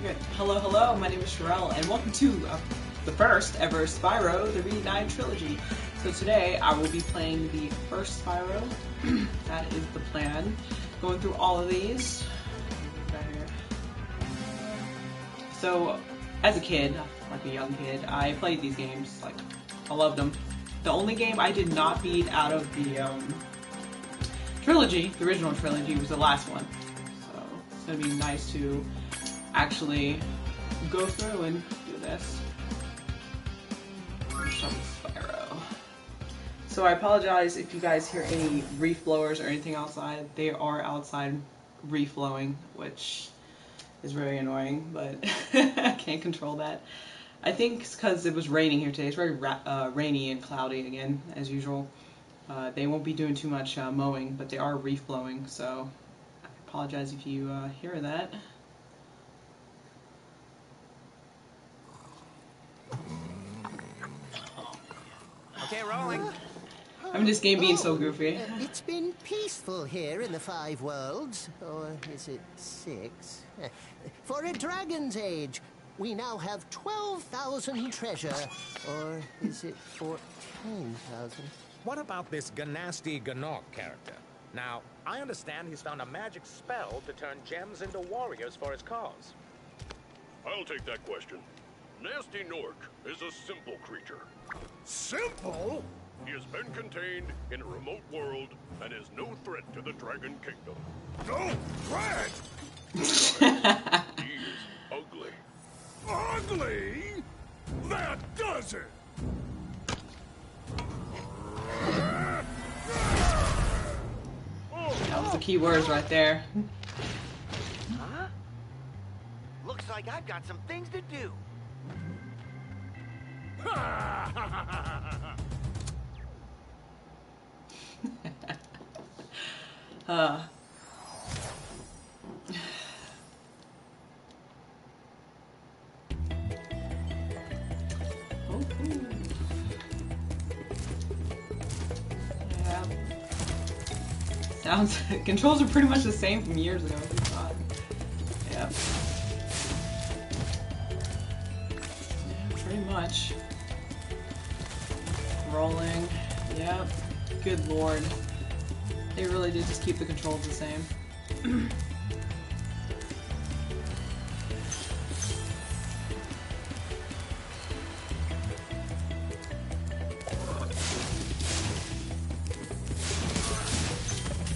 Okay. Hello, hello, my name is Sherelle, and welcome to the first ever Spyro The Reignited Trilogy. So today I will be playing the first Spyro. That is the plan. Going through all of these. Right here. So, as a kid, like a young kid, I played these games. Like, I loved them. The only game I did not beat out of the trilogy, the original trilogy, was the last one. So, it's going to be nice to actually go through and do this. Let's start with Spyro. So I apologize if you guys hear any reef blowers or anything outside. They are outside reflowing, which is very annoying, but I can't control that. I think it's because it was raining here today. It's very rainy and cloudy again, as usual. They won't be doing too much mowing, but they are reef blowing, so I apologize if you hear that. Okay, rolling. I mean, this game being so goofy. It's been peaceful here in the 5 worlds, or is it 6? For a dragon's age, we now have 12,000 treasure, or is it 14,000? What about this Ganasty Ganok character? Now, I understand he's found a magic spell to turn gems into warriors for his cause. I'll take that question. Nasty Nork is a simple creature. Simple? He has been contained in a remote world and is no threat to the Dragon Kingdom. No threat? He is ugly. Ugly? That does it! That was the key words right there. Huh? Looks like I've got some things to do. Yeah. Sounds controls are pretty much the same from years ago. Yeah. Yeah, pretty much. Rolling. Yep. Good lord. They really did just keep the controls the same.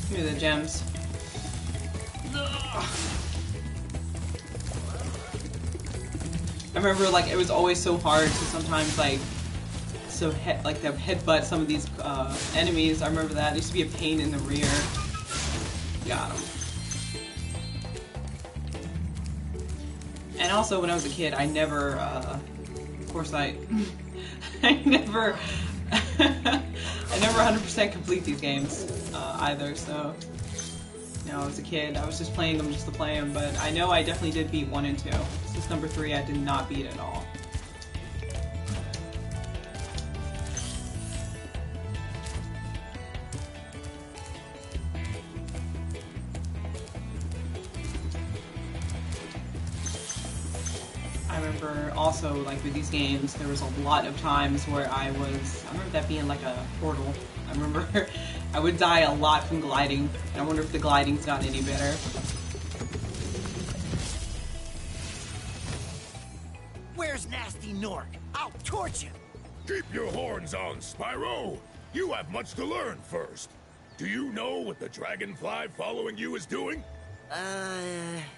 Give me the gems. I remember, like, it was always so hard to sometimes, like, to headbutt some of these enemies. I remember that. It used to be a pain in the rear. Got him. And also, when I was a kid, I never, of course, I never 100% complete these games either. So, you know, as a kid, I was just playing them just to play them. But I know I definitely did beat 1 and 2. This is number 3. I did not beat at all. I remember also, like, with these games, there was a lot of times where I remember that being like a portal. I remember I would die a lot from gliding, and I wonder if the gliding's gotten any better. Where's Nasty Nork? I'll torch him. Keep your horns on, Spyro. You have much to learn first. Do you know what the dragonfly following you is doing?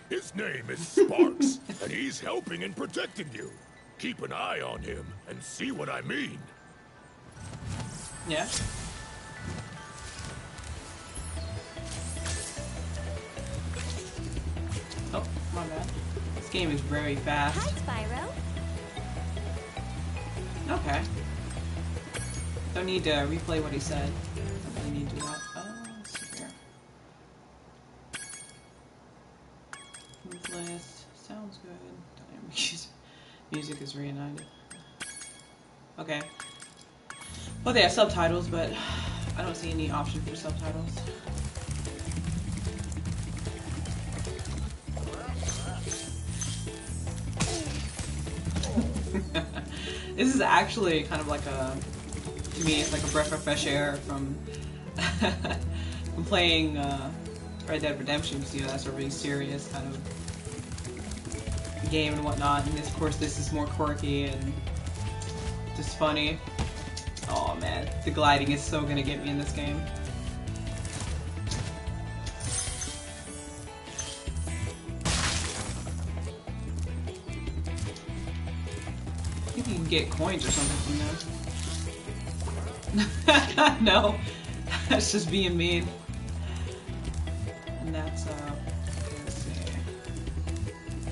His name is Sparks, and he's helping and protecting you. Keep an eye on him and see what I mean. Yeah. Oh, my bad. This game is very fast. Hi, Spyro. Okay. Don't need to replay what he said. Don't really need to do that. Let's see here. Move list. Sounds good. Music is reunited. Okay. Well, they have subtitles, but I don't see any option for subtitles. This is actually kind of like a, to me, it's like a breath of fresh air from, from playing Red Dead Redemption, because, you know, that's a really serious kind of game and whatnot, and this, of course, this is more quirky and just funny. Oh man, the gliding is so gonna get me in this game. I think you can get coins or something from there. No, that's just being mean. And that's okay, let's see.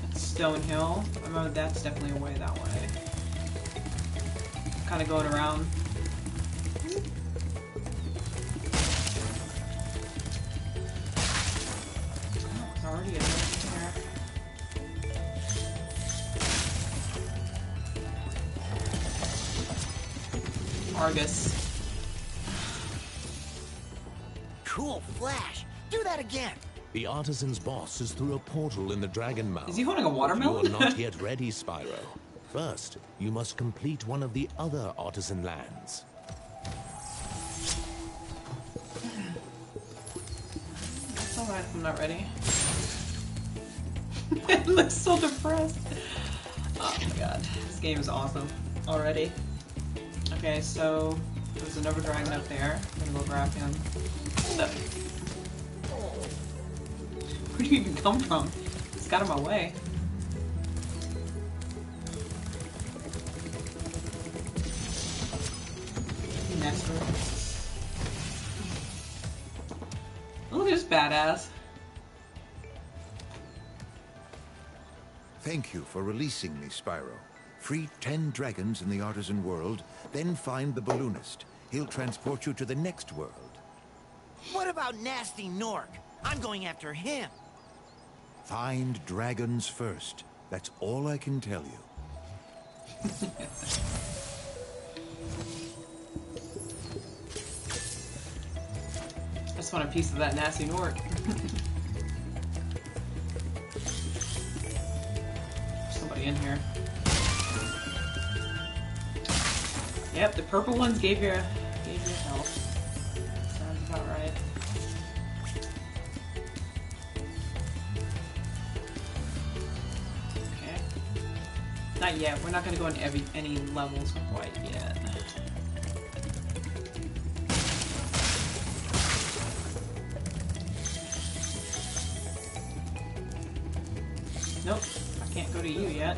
That's Stone Hill. I remember that's definitely a way that way. Kind of going around. Oh, it's already in here. Argus. Cool flash. Do that again. The artisan's boss is through a portal in the dragon mouth. Is he holding a watermelon? You're not yet ready, Spyro. First, you must complete one of the other artisan lands. That's alright if I'm not ready. It looks so depressed. Oh my god. This game is awesome already. Okay, so there's another dragon up there. I'm gonna go grab him. Where do you even come from? It's got in my way. Next one. Look at this badass. Thank you for releasing me, Spyro. Free 10 dragons in the artisan world, then find the balloonist. He'll transport you to the next world. What about Nasty Nork? I'm going after him. Find dragons first. That's all I can tell you. I just want a piece of that nasty Nork. Somebody in here. Yep, the purple ones gave you health. Sounds about right. Okay. Not yet. We're not gonna go in any levels quite yet. Nope, I can't go to you yet.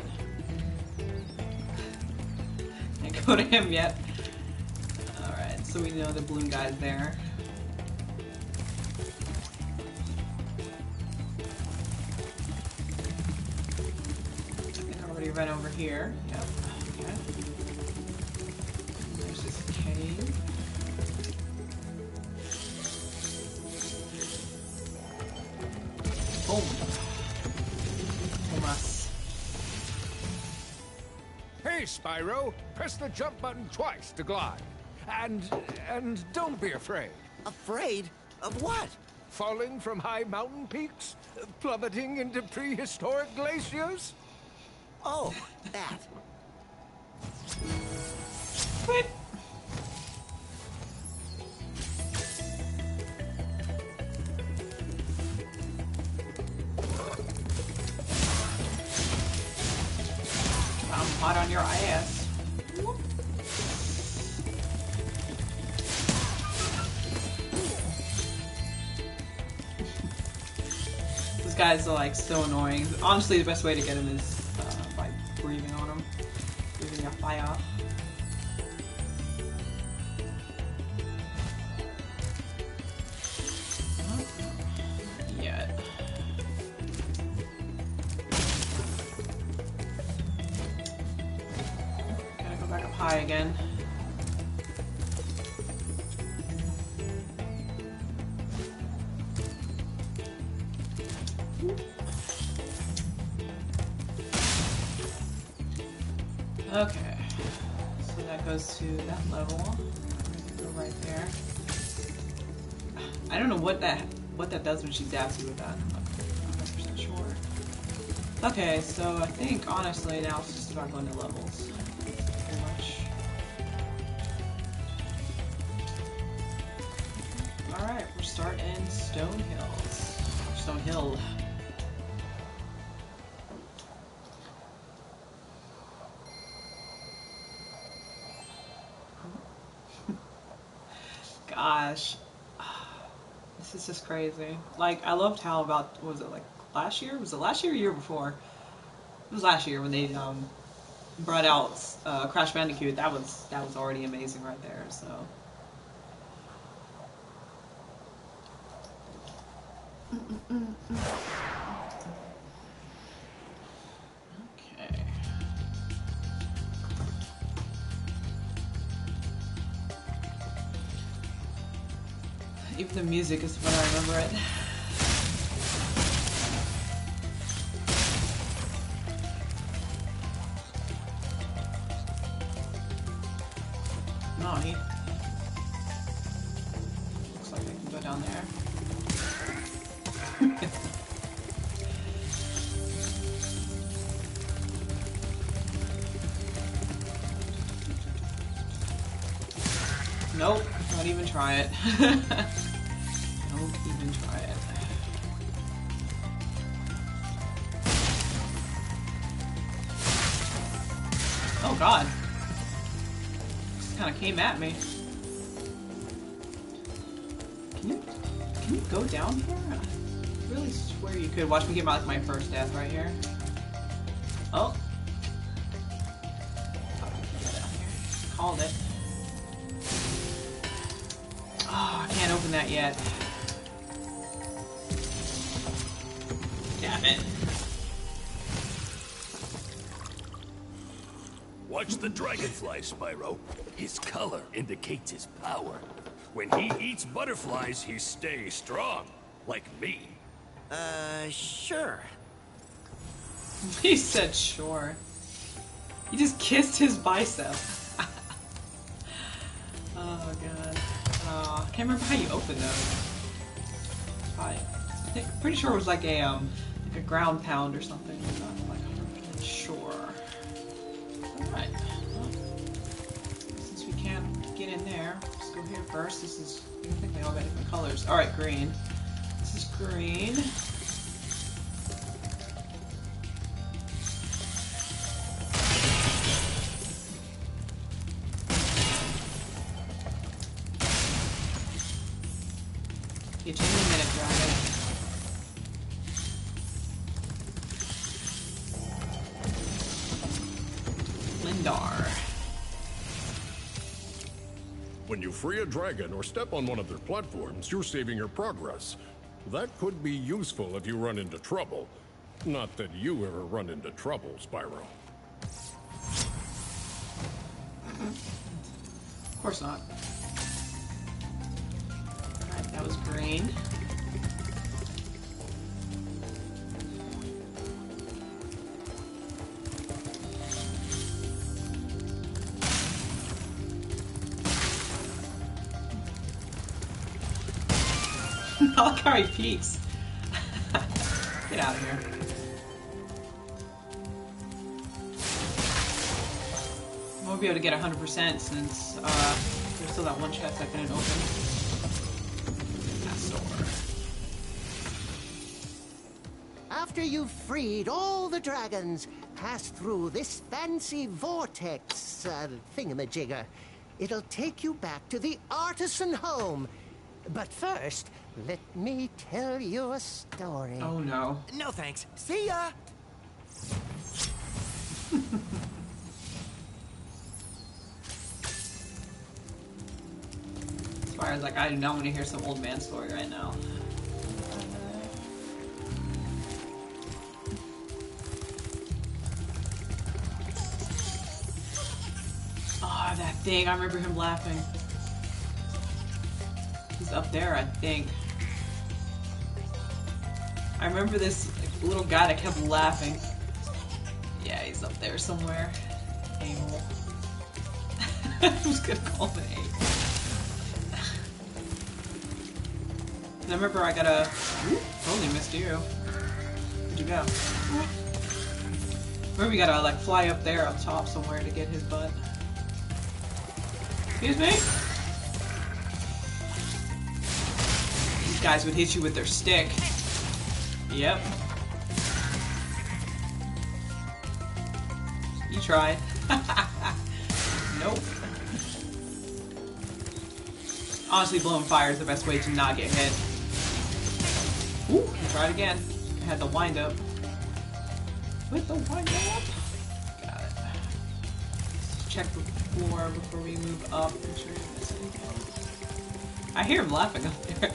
Can't go to him yet. Alright, so we know the balloon guy's there. I think I already ran over here. Yep. Okay. There's this cave. Boom. Hey, Spyro, press the jump button twice to glide. And don't be afraid. Afraid? Of what? Falling from high mountain peaks? Plummeting into prehistoric glaciers? Oh, that. What? I'm hot on your ass. This guy's like so annoying. Honestly, the best way to get him is by breathing on him. Breathing your fire. Not yet. Gotta go back up high again. Okay, so that goes to that level. Go right there. I don't know what that does when she dabs you with that. I'm not 100% sure. Okay, so I think honestly now it's just about going to levels. Pretty much. start in Stone Hills. Stone Hill. Gosh. This is just crazy. Like, I loved how about, what was it, like last year? Was it last year or year before? It was last year when they brought out Crash Bandicoot. That was already amazing right there, so. Okay. Even the music is when I remember it. No, he looks like I can go down there. Nope, don't even try it. Don't even try it. Oh god. Just kind of came at me. Can you go down here? I really swear you could. Watch me get my first death right here. Oh. Get down here. Called it. Oh, I can't open that yet. Damn it. Watch the dragonfly, Spyro. His color indicates his power. When he eats butterflies, he stays strong. Like me. Sure. He said sure. He just kissed his bicep. Oh god. I can't remember how you open those. Pretty sure it was like a ground pound or something. I'm not like 100% sure. Alright. Well, since we can't get in there, let's go here first. This is, I think they all got different colors. Alright, green. This is green. You take a minute, dragon. Lindar. When you free a dragon or step on one of their platforms, you're saving your progress. That could be useful if you run into trouble. Not that you ever run into trouble, Spyro. Of course not. Alright, that was green. Valkyrie peaks. Get out of here. I won't be able to get 100% since there's still that one chest I couldn't open. After you've freed all the dragons, pass through this fancy vortex thingamajigger. It'll take you back to the artisan home. But first, let me tell you a story. Oh no. No thanks. See ya! Spyro's like, I do not want to hear some old man story right now. Oh, that thing. I remember him laughing. He's up there, I think. I remember this little guy that kept laughing. Yeah, he's up there somewhere. A-hole. I was gonna call him an A. And I remember I got a... Totally missed you. Where'd you go? Remember you gotta like fly up there up top somewhere to get his butt. Excuse me? these guys would hit you with their stick. Yep. You tried. Nope. Honestly, blowing fire is the best way to not get hit. Ooh, try it again. I had the wind up. With the wind up. Got it. Let's check the floor before we move up. Make sure you don't miss anything. I hear him laughing up there.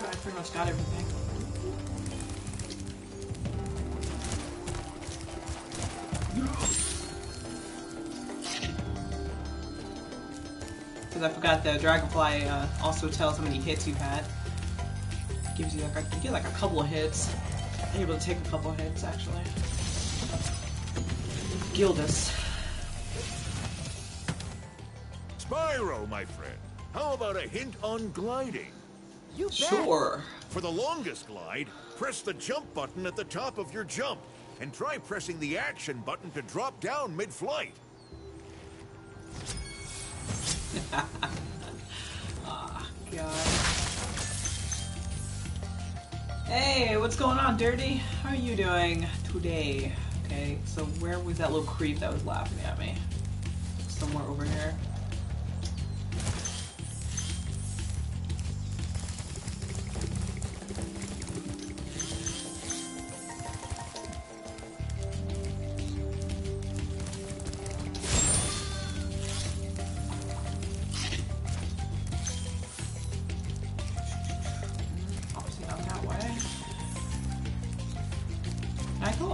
I pretty much got everything. Because I forgot the dragonfly also tells how many hits you've had. Gives you like you get like a couple of hits. I'm able to take a couple of hits actually. Gildas. Spyro, my friend. How about a hint on gliding? You bet. Sure. For the longest glide, press the jump button at the top of your jump, and try pressing the action button to drop down mid-flight. Ah, God. Hey, what's going on, Dirty? How are you doing today? Okay, so where was that little creep that was laughing at me? Somewhere over here.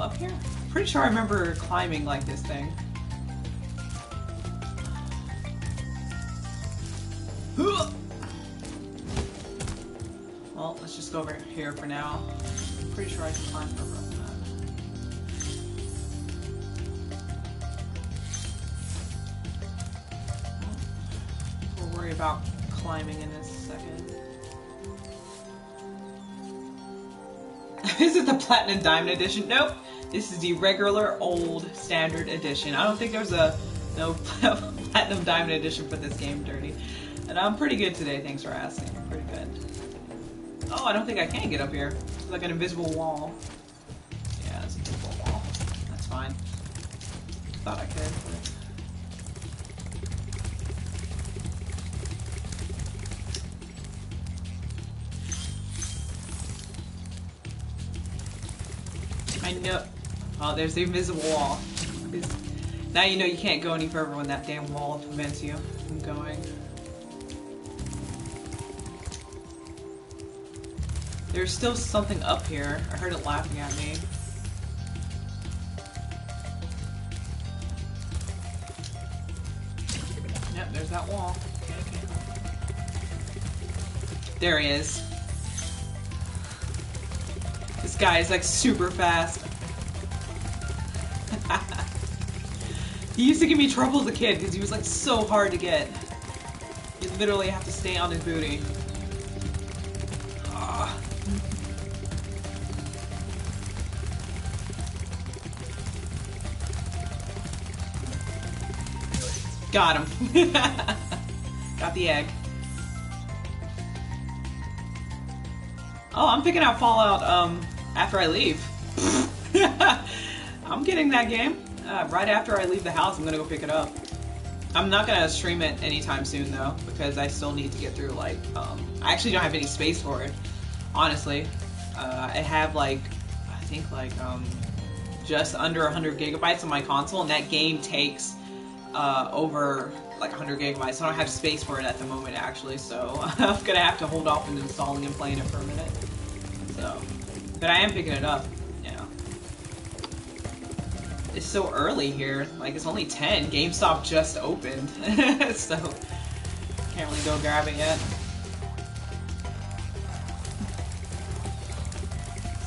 Up here? Pretty sure I remember climbing like this thing. Well, let's just go over here for now. Pretty sure I can climb over on that. We'll worry about climbing in a second. Is it the Platinum Diamond Edition? Nope. This is the regular old standard edition. I don't think there's no Platinum Diamond Edition for this game, Dirty. And I'm pretty good today, thanks for asking. Pretty good. Oh, I don't think I can get up here. It's like an invisible wall. Yeah, it's an invisible wall. That's fine. Thought I could, but... I know. Oh, there's the invisible wall. Now you know you can't go any further when that damn wall prevents you from going. There's still something up here. I heard it laughing at me. Yep, there's that wall. Okay. There he is. This guy is like super fast. He used to give me trouble as a kid because he was like so hard to get. You literally have to stay on his booty. Got him. Got the egg. Oh, I'm picking out Fallout after I leave. I'm getting that game. Right after I leave the house, I'm gonna go pick it up. I'm not gonna stream it anytime soon though, because I still need to get through like, I actually don't have any space for it, honestly. I have like, I think like, just under 100 gigabytes on my console, and that game takes over like 100 gigabytes, so I don't have space for it at the moment actually, so I'm gonna have to hold off on installing and playing it for a minute. So, but I am picking it up. It's so early here, like it's only 10. GameStop just opened, so can't really go grab it yet.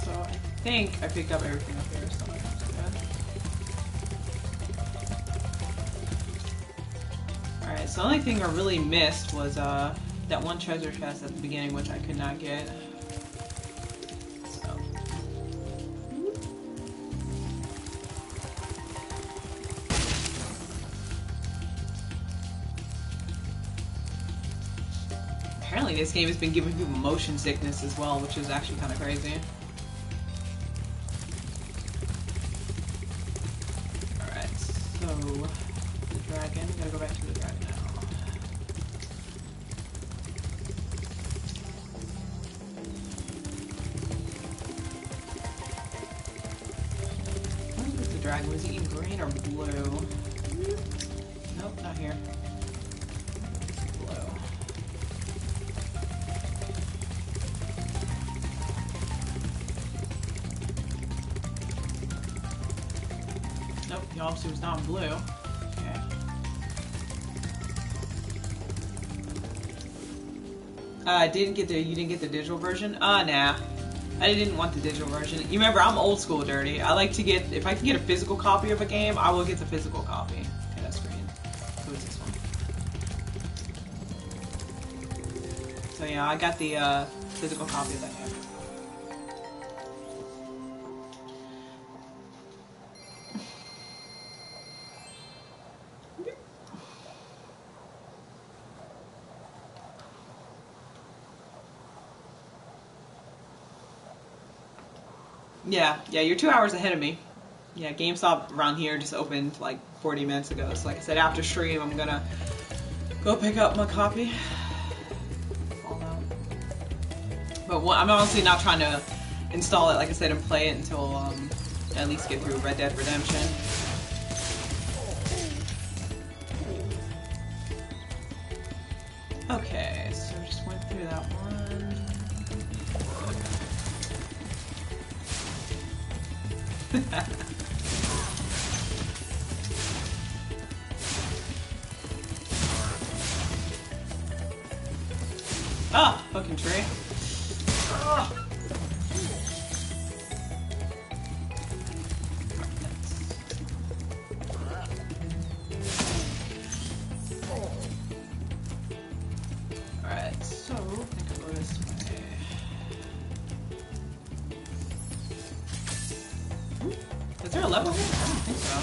So I think I picked up everything up here, so that's good. Alright, so the only thing I really missed was that one treasure chest at the beginning, which I could not get. apparently this game has been giving people motion sickness as well, which is actually kind of crazy. Alright, so the dragon. Gotta go back to the dragon now. Where's the dragon? Was he in green or blue? Nope, not here. Blue. Nope, he obviously was not blue. Okay. You didn't get the digital version? Nah. I didn't want the digital version. You remember, I'm old school dirty. I like to get, if I can get a physical copy of a game, I will get the physical copy. Okay, that's green. Who is this one? So yeah, I got the physical copy of that game. Yeah, you're 2 hours ahead of me. Yeah, GameStop around here just opened like 40 minutes ago. So like I said, after stream, I'm gonna go pick up my copy. But I'm honestly not trying to install it, like I said, and play it until at least get through Red Dead Redemption. Okay, so I just went through that one. Ah, fucking tree. Ah. Alright, so I think I'll go this way. Is there a level here? I don't think so.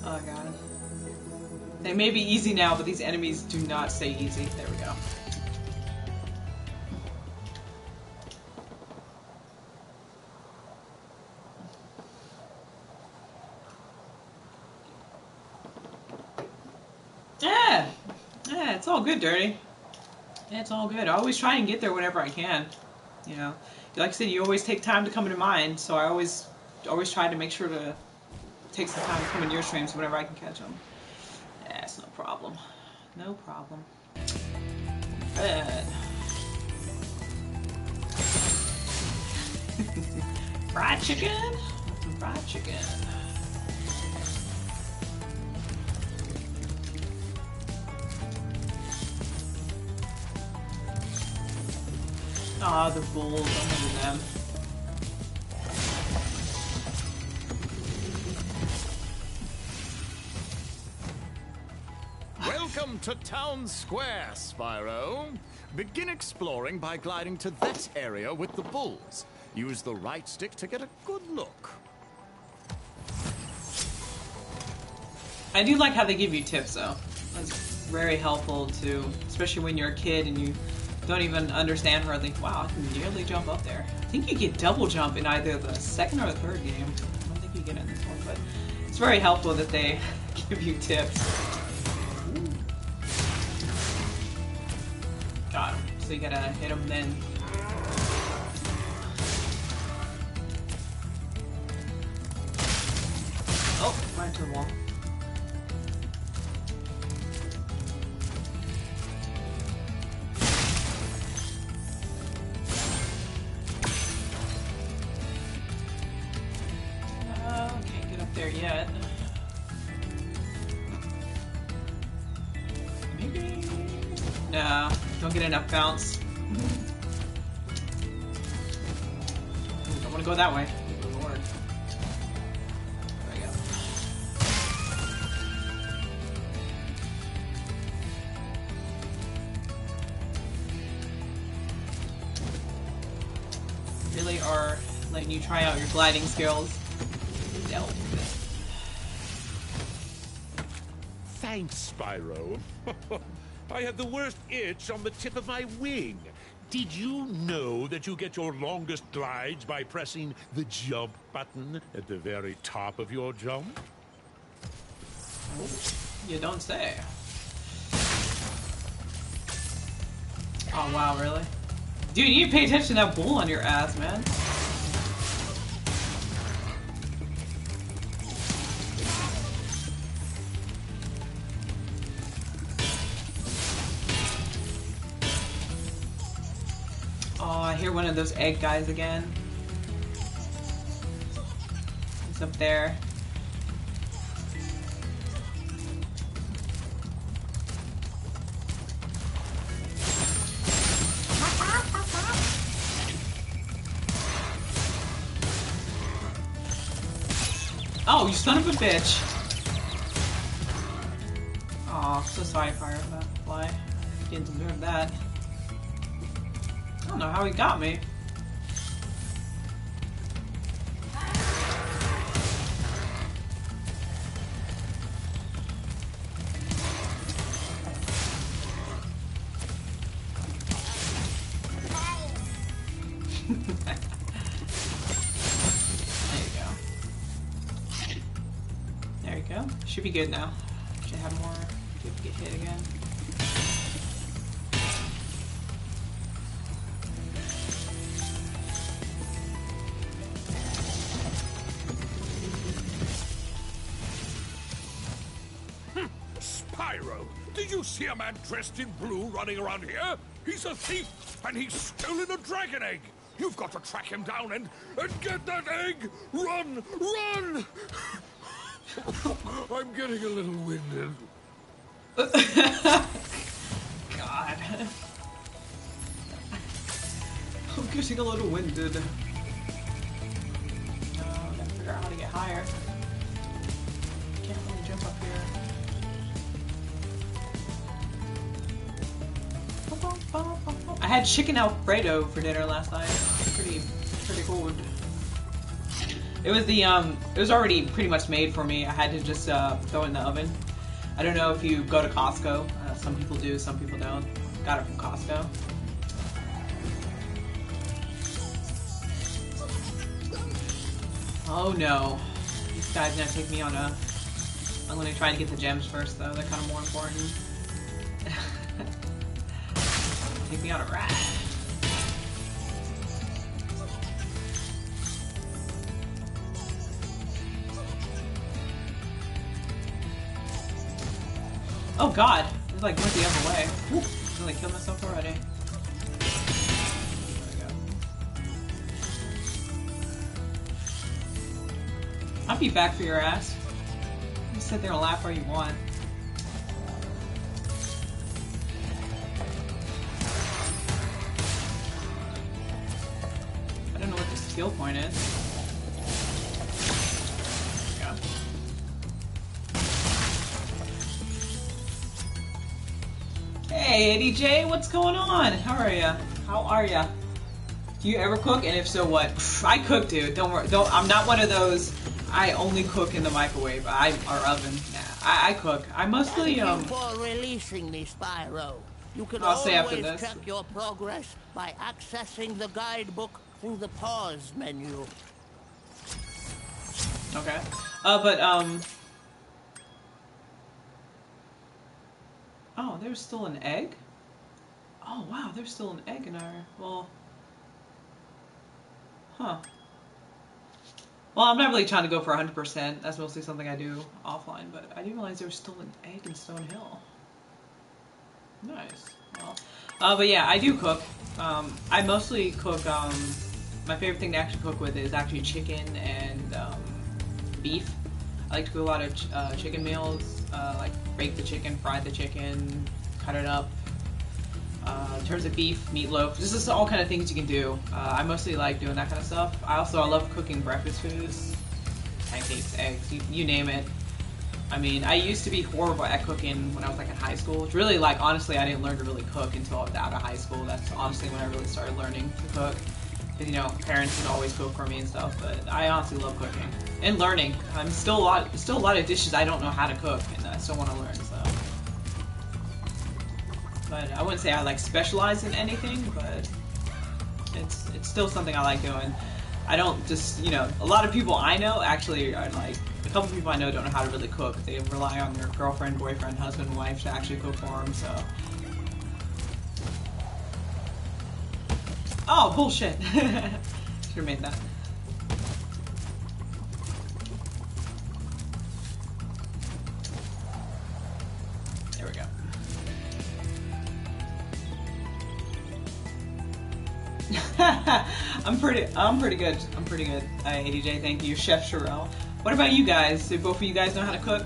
Oh god. They may be easy now, but these enemies do not stay easy. There we go. Yeah, it's all good, Dirty. Yeah, it's all good. I always try and get there whenever I can. You know, like I said, you always take time to come into mine, so I always try to make sure to take some time to come in your streams whenever I can catch them. Yeah, it's no problem. No problem. Good. Fried chicken? Fried chicken. Ah, the bulls. I'm hitting them. Welcome to Town Square, Spyro. Begin exploring by gliding to that area with the bulls. Use the right stick to get a good look. I do like how they give you tips, though. That's very helpful, too. Especially when you're a kid and you don't even understand hardly. Wow, I can nearly jump up there. I think you get double jump in either the second or the third game. I don't think you get it in this one, but it's very helpful that they give you tips. Got him. So you gotta hit him then. Oh, right into the wall. Can't get up there yet. Maybe. No, don't get enough bounce. Don't want to go that way. Good lord. There we go. Really are letting you try out your gliding skills. Dealt with it. Thanks, Spyro. I had the worst itch on the tip of my wing. Did you know that you get your longest glides by pressing the jump button at the very top of your jump? You don't say. Oh wow, really? Dude, you need to pay attention to that bull on your ass, man. Oh, I hear one of those egg guys again. He's up there. Oh, you son of a bitch! Oh, so sorry, Firefly. You didn't deserve that. I don't know how he got me. There you go. Should be good now. Should have more. Get hit again. Spyro, did you see a man dressed in blue running around here? He's a thief, and he's stolen a dragon egg. You've got to track him down and get that egg. Run, run! I'm getting a little winded. God. I'm getting a little winded. Gotta figure out how to get higher. Can't really jump up here. I had chicken Alfredo for dinner last night. Pretty cool. It was it was already pretty much made for me. I had to just throw it in the oven. I don't know if you go to Costco. Some people do, some people don't. Got it from Costco. Oh no. This guy's gonna take me on a... I'm gonna try to get the gems first though. They're kind of more important. Take me on a ride. Oh god! It like went the other way. Woo. I really killed myself already. There we go. I'll be back for your ass. You sit there and laugh where you want. I don't know what the skill point is. Hey, ADJ, what's going on? How are ya? How are ya? Do you ever cook? And if so, what? I cook, dude. Don't worry. I'm not one of those. I only cook in the microwave. Or oven. Nah, I cook. I mostly Thank you for releasing me, Spyro. You can I'll say after always this. check your progress by accessing the guidebook through the pause menu. Okay. Oh, there's still an egg? Oh, wow, there's still an egg in our... Well... Huh. Well, I'm not really trying to go for 100%. That's mostly something I do offline, but I didn't realize there was still an egg in Stone Hill. Nice. Well, but yeah, I do cook. I mostly cook, my favorite thing to actually cook with is actually chicken and beef. I like to cook a lot of chicken meals, like bake the chicken, fry the chicken, cut it up. In terms of beef, meatloaf, this is all kind of things you can do. I mostly like doing that kind of stuff. I love cooking breakfast foods, pancakes, eggs, you name it. I mean, I used to be horrible at cooking when I was like in high school. It's really like, honestly, I didn't learn to really cook until I was out of high school. That's honestly when I really started learning to cook. Because, you know, parents would always cook for me and stuff, but I honestly love cooking. And learning. I'm still a lot of dishes I don't know how to cook, and I still want to learn, so. But I wouldn't say I like specialize in anything, but it's still something I like doing. I don't just, you know, a lot of people I know actually are like, a couple people I know don't know how to really cook. They rely on their girlfriend, boyfriend, husband, wife to actually cook for them, so. Oh, bullshit. Should've made that. There we go. I'm pretty good. I'm pretty good. ADJ, thank you. Chef Sherelle. What about you guys? Do both of you guys know how to cook?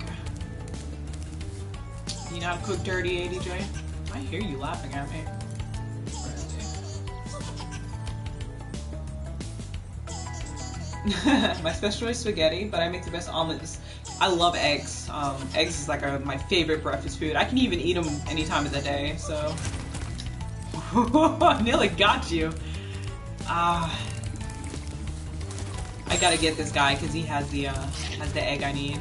You know how to cook dirty, ADJ? I hear you laughing at me. My special is spaghetti, but I make the best omelets. I love eggs. Eggs is like my favorite breakfast food. I can even eat them any time of the day, so. I nearly got you. I gotta get this guy because he has the egg I need.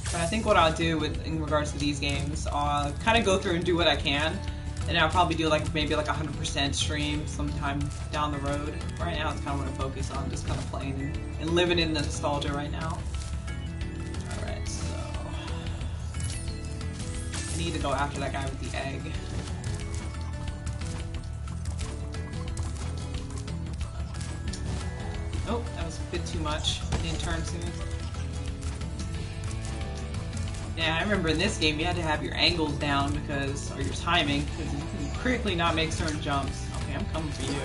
But I think what I'll do in regards to these games, I'll kind of go through and do what I can, and I'll probably do like maybe like 100% stream sometime down the road. Right now, it's kind of what I focus on, just kind of playing and living in the nostalgia right now. All right, so I need to go after that guy with the egg. Oh, that was a bit too much. Didn't turn soon. Yeah, I remember in this game you had to have your angles down because, or your timing, because you can critically not make certain jumps. Okay, I'm coming for you.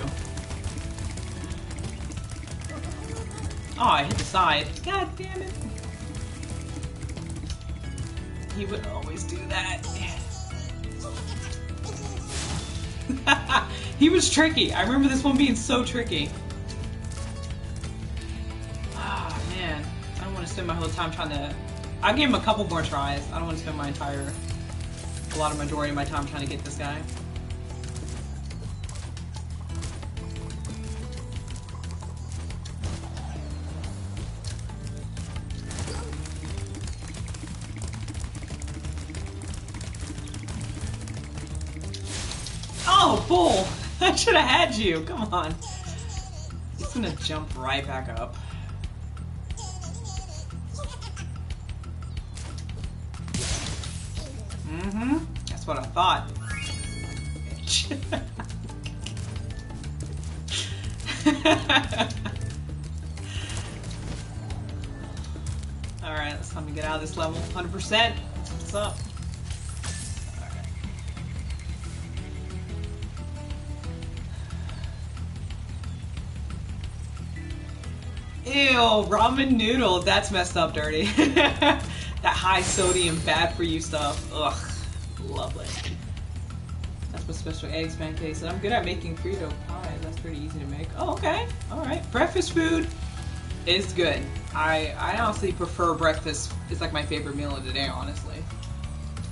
Oh, I hit the side. God damn it. He would always do that. He was tricky. I remember this one being so tricky. Spend my whole time trying to. I gave him a couple more tries. I don't want to spend majority of my time trying to get this guy. Oh, bull! I should have had you. Come on. He's gonna jump right back up. That's what I thought. Alright, it's time to get out of this level. 100%. What's up? Alright. Ew, ramen noodle. That's messed up dirty. That high sodium, bad for you stuff. Ugh. Lovely. That's my special eggs pancakes. And I'm good at making Frito pie. That's pretty easy to make. Oh, okay. Alright. Breakfast food is good. I honestly prefer breakfast. It's like my favorite meal of the day, honestly.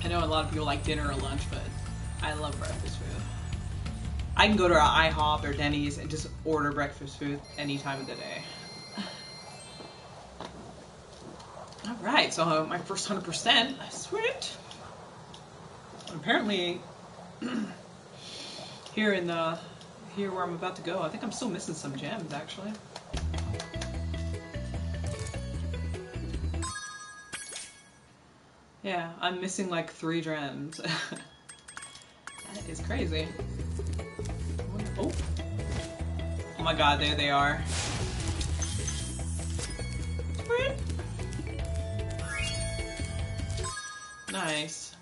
I know a lot of people like dinner or lunch, but I love breakfast food. I can go to an IHOP or Denny's and just order breakfast food any time of the day. Alright, so my first 100%. Sweet. Apparently, here where I'm about to go, I think I'm still missing some gems, actually. Yeah, I'm missing like 3 gems. That is crazy. Oh. Oh my god, there they are. Nice.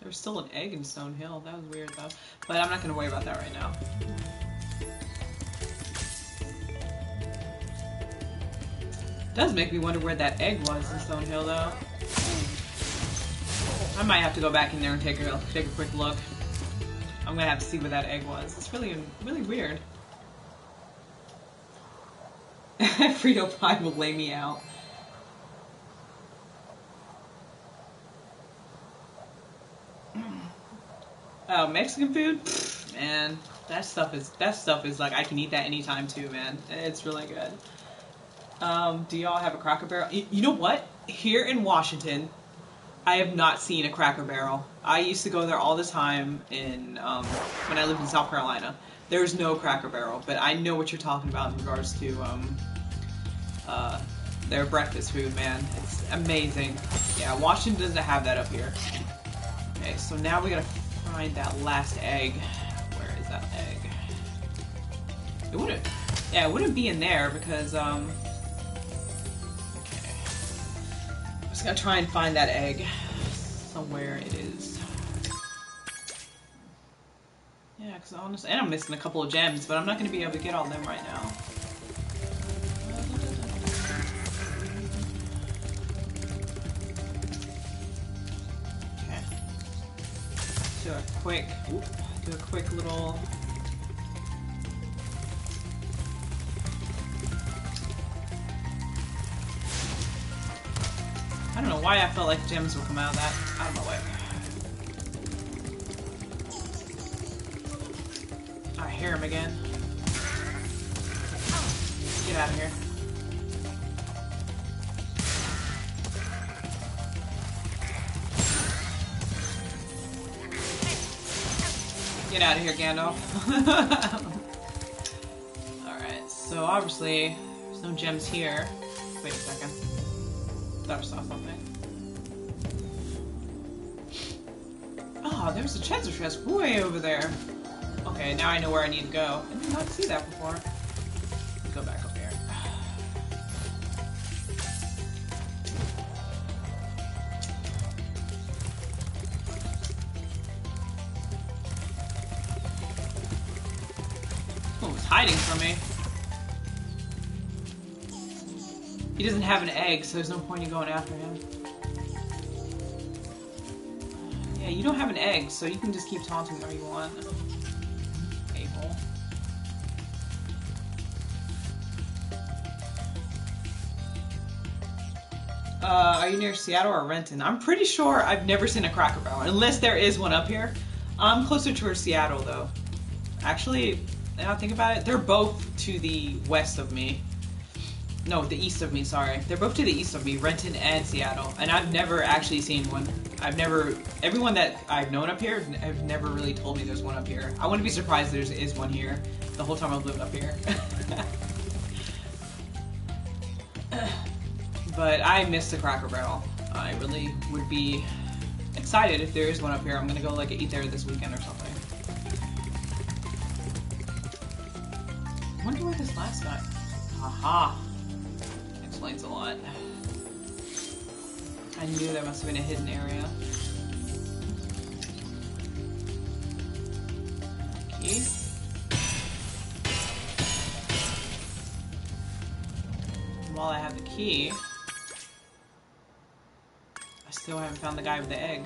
There's still an egg in Stone Hill. That was weird though. But I'm not going to worry about that right now. It does make me wonder where that egg was in Stone Hill though. I might have to go back in there and take a quick look. I'm going to have to see where that egg was. It's really weird. Frito pie will lay me out. Oh, Mexican food? Pfft, man, that stuff is like I can eat that anytime too, man. It's really good. Do y'all have a Cracker Barrel? You know what? Here in Washington, I have not seen a Cracker Barrel. I used to go there all the time in when I lived in South Carolina. There's no Cracker Barrel, but I know what you're talking about in regards to their breakfast food, man. It's amazing. Yeah, Washington doesn't have that up here. Okay, so now we gotta find that last egg. Where is that egg? It wouldn't. Yeah, it wouldn't be in there because okay. I'm just gonna try and find that egg somewhere it is. Yeah, because honestly, and I'm missing a couple of gems, but I'm not gonna be able to get all of them right now. Okay. Do a quick little. I don't know why I felt like gems would come out of that. Out of my way. I hear him again. Get out of here. Get out of here, Gandalf. Alright, so obviously there's no gems here. Wait a second. Thought I saw something. Oh, there's a treasure chest way over there. Okay, now I know where I need to go. I did not see that before. Let's go back up here. Oh, he's hiding from me. He doesn't have an egg, so there's no point in going after him. Yeah, you don't have an egg, so you can just keep taunting where you want. A-hole. Are you near Seattle or Renton? I'm pretty sure I've never seen a Cracker Barrel, unless there is one up here. I'm closer towards Seattle, though. Actually, now I think about it, they're both to the west of me. No, the east of me, sorry. They're both to the east of me, Renton and Seattle. And I've never actually seen one. Everyone that I've known up here have never really told me there's one up here. I wouldn't be surprised there is one here the whole time I've lived up here. But I miss the Cracker Barrel. I really would be excited if there is one up here. I'm gonna go like eat there this weekend or something. I wonder where this last guy. Aha. Explains a lot. I knew there must have been a hidden area. Key. And while I have the key, I still haven't found the guy with the egg.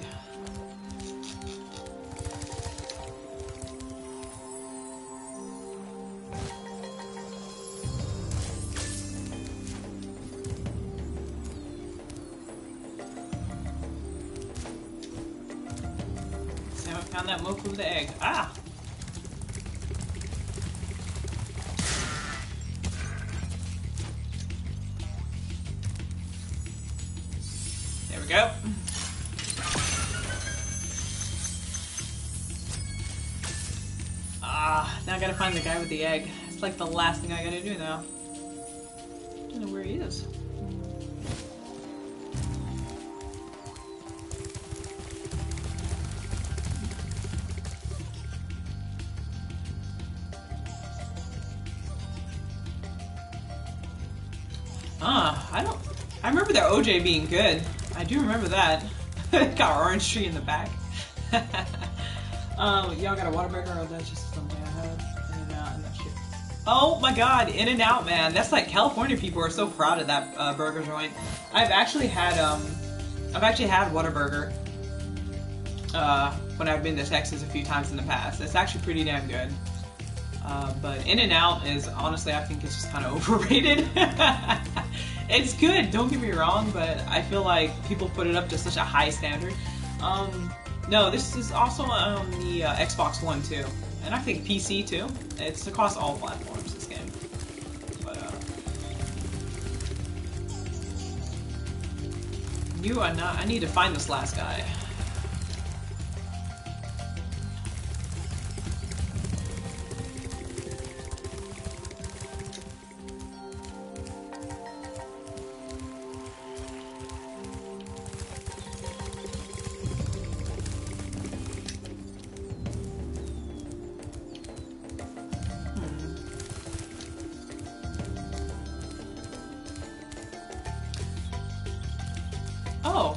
Found that mocha with the egg. Ah! There we go. Ah, now I gotta find the guy with the egg. It's like the last thing I gotta do now. I don't know where he is. I remember their OJ being good. I do remember that. Got orange tree in the back. Y'all got a Whataburger, or that's just something I had? In-N-Out and that shit. Oh my god, In-N-Out, man. That's like California people are so proud of that burger joint. I've actually had Whataburger when I've been to Texas a few times in the past. It's actually pretty damn good. But In-N-Out is, honestly, I think it's just kind of overrated. It's good, don't get me wrong, but I feel like people put it up to such a high standard. No, this is also on the Xbox One too, and I think PC too. It's across all platforms, this game. But You are not. I need to find this last guy. Oh.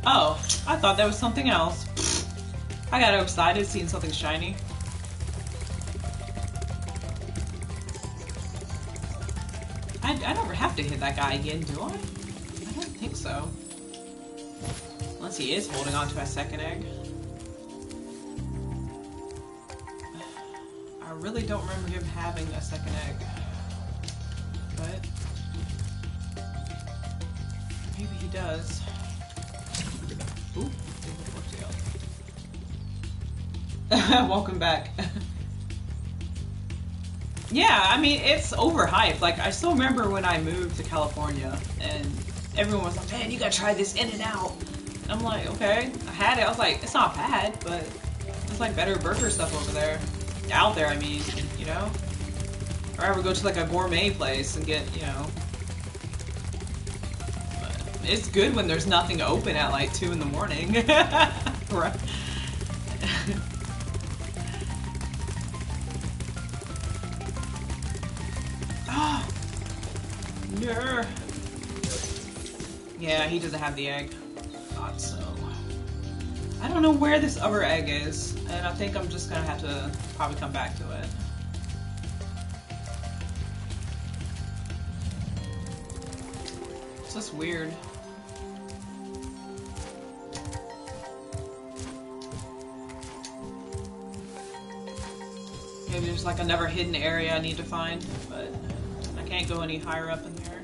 Oh, I thought that was something else. I got excited seeing something shiny. I never have to hit that guy again, do I? I don't think so. Unless he is holding on to a second egg. I really don't remember him having a second egg. But maybe he does. Ooh, welcome back. Yeah, I mean, it's overhyped. Like, I still remember when I moved to California and everyone was like, man, you gotta try this In-N-Out. And I'm like, okay. I had it. I was like, it's not bad, but it's like better burger stuff over there. Out there, I mean, you know? Or I would go to like a gourmet place and get, you know. But it's good when there's nothing open at like 2 in the morning. Right? Ah! No. Yeah, he doesn't have the egg. Thought so. I don't know where this other egg is, and I think I'm just gonna have to probably come back to it. It's just weird. Maybe there's like another hidden area I need to find, but I can't go any higher up in here.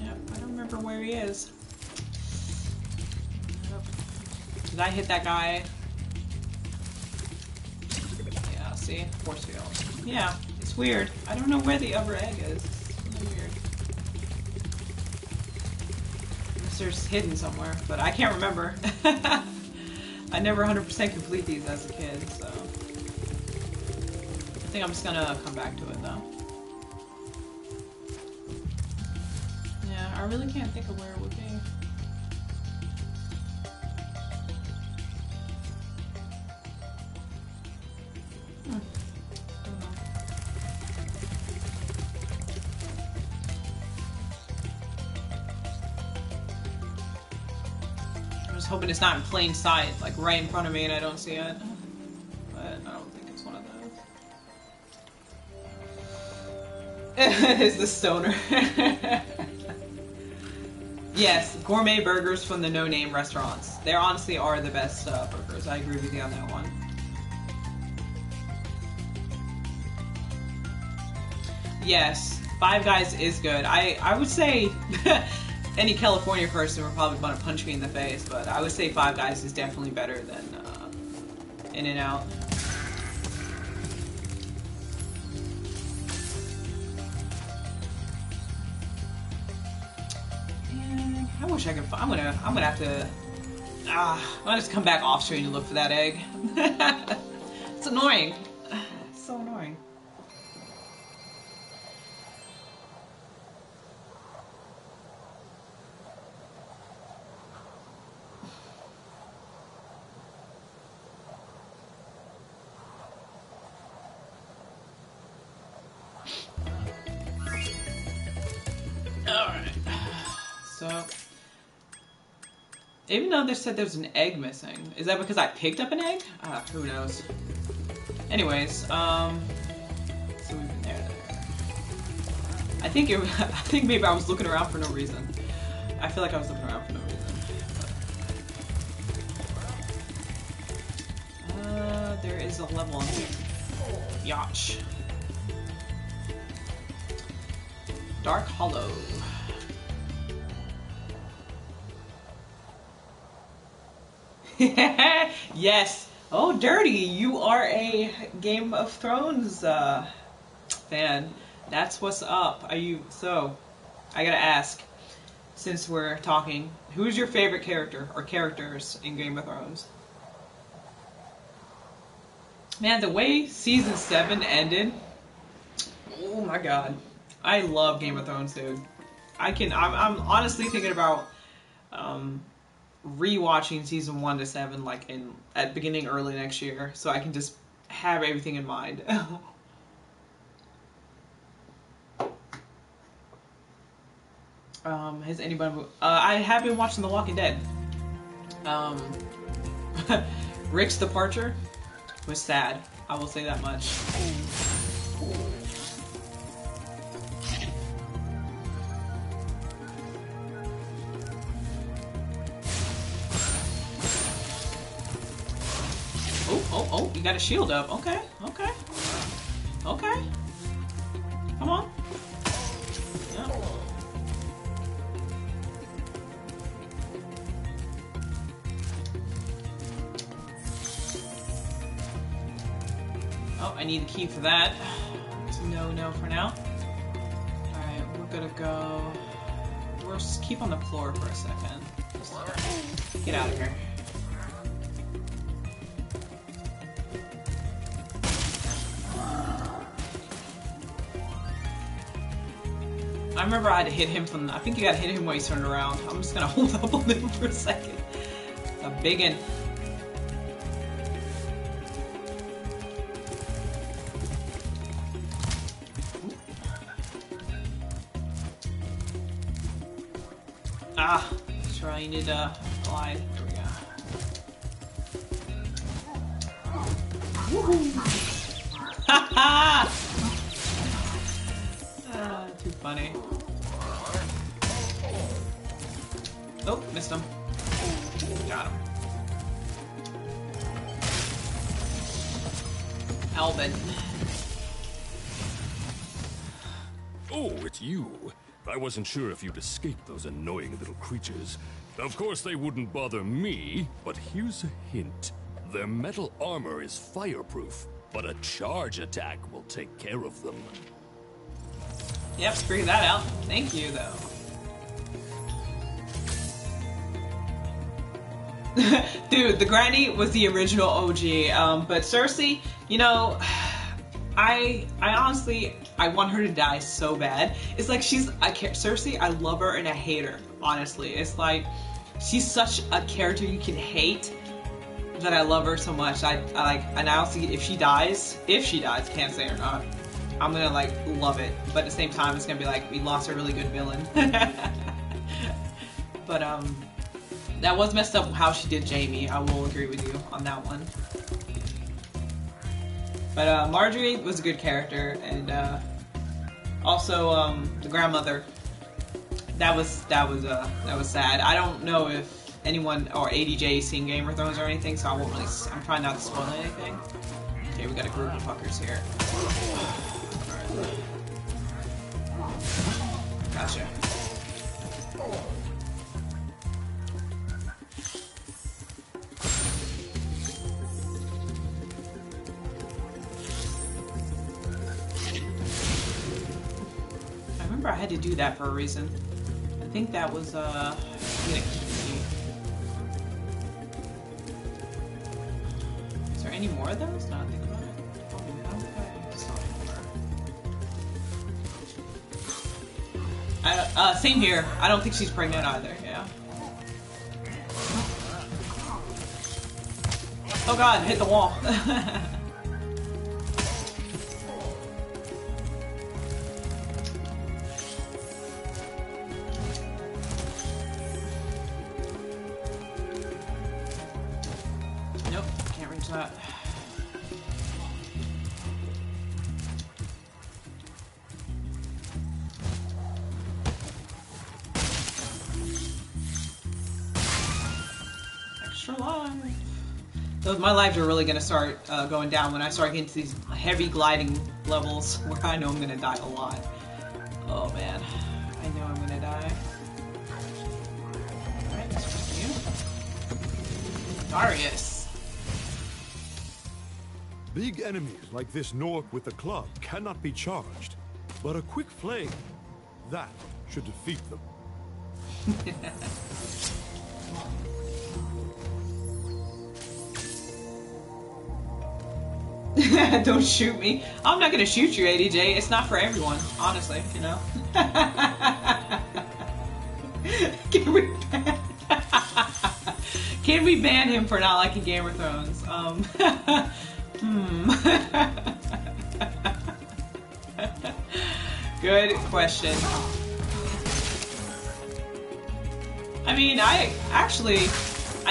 Yep, I don't remember where he is. Did I hit that guy? Yeah, see? Force field. Yeah, it's weird. I don't know where the other egg is. It's really weird. Unless there's hidden somewhere, but I can't remember. I never 100% complete these as a kid, so... I think I'm just gonna come back to it, though. Yeah, I really can't think of where it would be. Hoping it's not in plain sight, like right in front of me and I don't see it. But I don't think it's one of those. It is the stoner. Yes, gourmet burgers from the no-name restaurants. They honestly are the best burgers. I agree with you on that one. Yes, Five Guys is good. I would say... Any California person would probably want to punch me in the face, but I would say Five Guys is definitely better than In-N-Out. And I wish I could. I'm gonna have to. I'm gonna just come back off screen and look for that egg. It's annoying. It's so annoying. So, even though they said there's an egg missing, is that because I picked up an egg? Who knows. Anyways, so we've been there. I think maybe I was looking around for no reason. I feel like I was looking around for no reason. There is a level on here. Yatch. Dark Hollow. Yes. Oh, Dirty, you are a Game of Thrones fan. That's what's up. Are you so? I gotta ask, since we're talking, who's your favorite character or characters in Game of Thrones? Man, the way season 7 ended, oh my god, I love Game of Thrones, dude. I'm honestly thinking about rewatching season 1 to 7 like at beginning early next year, so I can just have everything in mind. Has anybody? I have been watching The Walking Dead. Rick's departure was sad. I will say that much. Oh, you got a shield up. Okay. Come on. Yeah. Oh, I need a key for that. It's no for now. Alright, we're gonna go... We'll just keep on the floor for a second. Just get out of here. I remember I had to hit him from... I think you gotta hit him when he's turned around. I'm just gonna hold up on him for a second. It's a biggin'. Ah! Sure, I need a glide. There we go. Woohoo! Ha ha! Too funny. Oh, missed him. Got him. Alvin. Oh, it's you. I wasn't sure if you'd escaped those annoying little creatures. Of course they wouldn't bother me, but here's a hint. Their metal armor is fireproof, but a charge attack will take care of them. Yep, figured that out. Thank you, though. Dude, the Granny was the original OG, but Cersei, you know, I honestly, I want her to die so bad. It's like Cersei, I love her and I hate her, honestly. It's like, she's such a character you can hate that I love her so much. I honestly, if she dies, can't say or not, I'm gonna like love it. But at the same time, it's gonna be like, we lost a really good villain. But that was messed up how she did Jaime. I will agree with you on that one. But Marjorie was a good character, and also the grandmother. That was sad. I don't know if anyone or ADJ has seen Game of Thrones or anything, so I won't really. I'm trying not to spoil anything. Okay, we got a group of fuckers here. Gotcha. I had to do that for a reason. I think that was get a key. Is there any more of those? Now I think about it. Oh, okay. It's not anymore. Same here. I don't think she's pregnant either. Yeah. Oh god, hit the wall. My lives are really going to start going down when I start getting to these heavy gliding levels where I know I'm going to die a lot. Oh man, I know I'm going to die. Alright, that's for you. Darius. Big enemies like this Nork with the club cannot be charged. but a quick flame, that should defeat them. Don't shoot me. I'm not gonna shoot you, ADJ. It's not for everyone, honestly, you know. Can we ban him for not liking Game of Thrones? Good question. I mean, I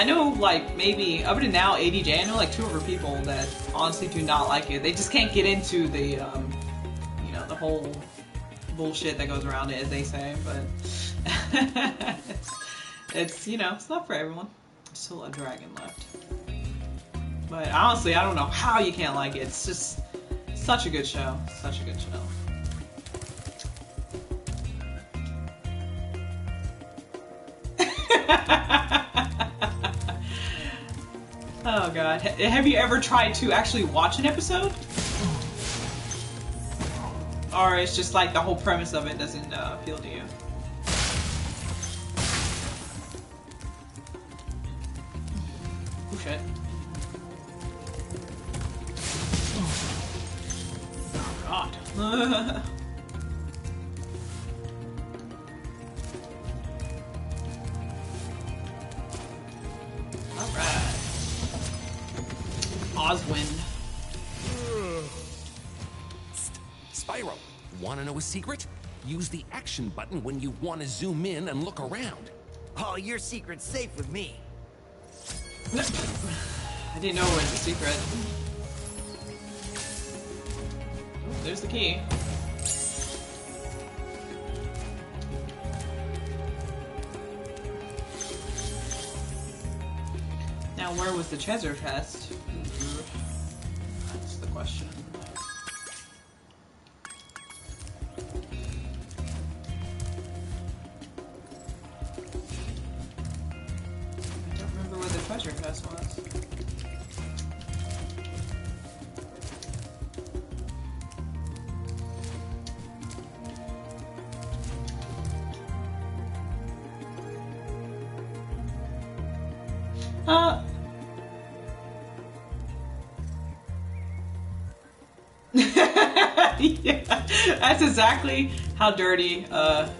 know, like, maybe, up to now, ADJ, I know, like, 2 other people that honestly do not like it. They just can't get into the, you know, the whole bullshit that goes around it, as they say, but it's, you know, it's not for everyone. There's still a dragon left. But honestly, I don't know how you can't like it. It's just such a good show. Such a good show. Oh god. Have you ever tried to actually watch an episode? Or it's just like the whole premise of it doesn't appeal to you? Oh shit. Oh god. Alright. Oswind. Spyro, want to know a secret? Use the action button when you want to zoom in and look around. Oh, your secret's safe with me. I didn't know it was a secret. Oh, there's the key. Now, where was the treasure chest? That's the question. I don't remember where the treasure chest was. Yeah, that's exactly how dirty, oh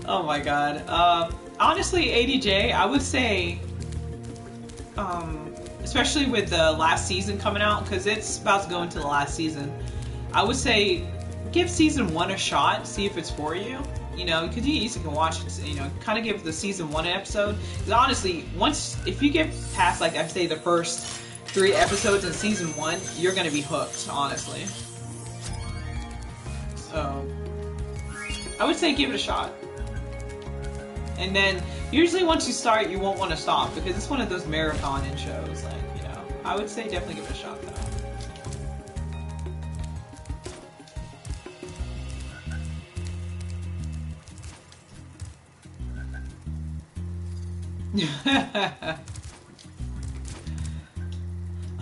my god. Honestly, ADJ, I would say, especially with the last season coming out, because it's about to go into the last season, I would say give season 1 a shot, see if it's for you. You know, because you easily can watch it, you know, kind of give the season 1 episode. Because honestly, if you get past, like, I say the first 3 episodes in season 1, you're gonna be hooked, honestly. So, I would say give it a shot. And then, usually once you start, you won't want to stop, because it's one of those marathon shows, like, you know. I would say definitely give it a shot, though.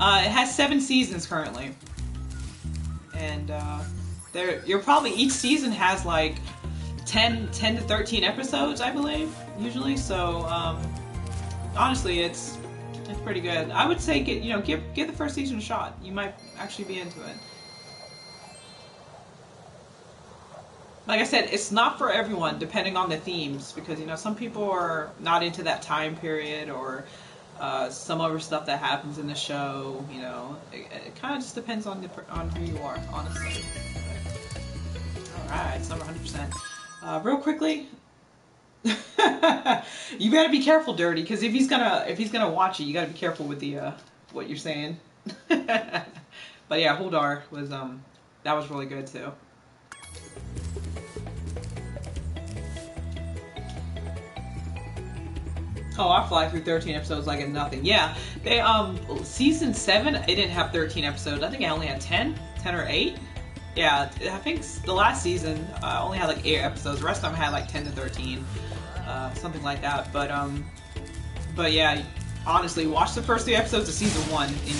It has 7 seasons currently, and each season has like 10 to 13 episodes, I believe, usually. So honestly, it's pretty good. I would say give the first season a shot. You might actually be into it. Like I said, it's not for everyone, depending on the themes, because, you know, some people are not into that time period, or some other stuff that happens in the show. You know, it kind of just depends on who you are, honestly. All right, it's number 100%. Real quickly, you gotta be careful, Dirty, because if he's gonna watch it, you gotta be careful with the what you're saying. But yeah, Holdar was that was really good too. Oh, I fly through 13 episodes like it's nothing. Yeah, they season 7, it didn't have 13 episodes. I think I only had 10 or 8. Yeah, I think the last season only had like 8 episodes. The rest of them had like 10 to 13, something like that. But yeah, honestly, watch the first 3 episodes of season 1, and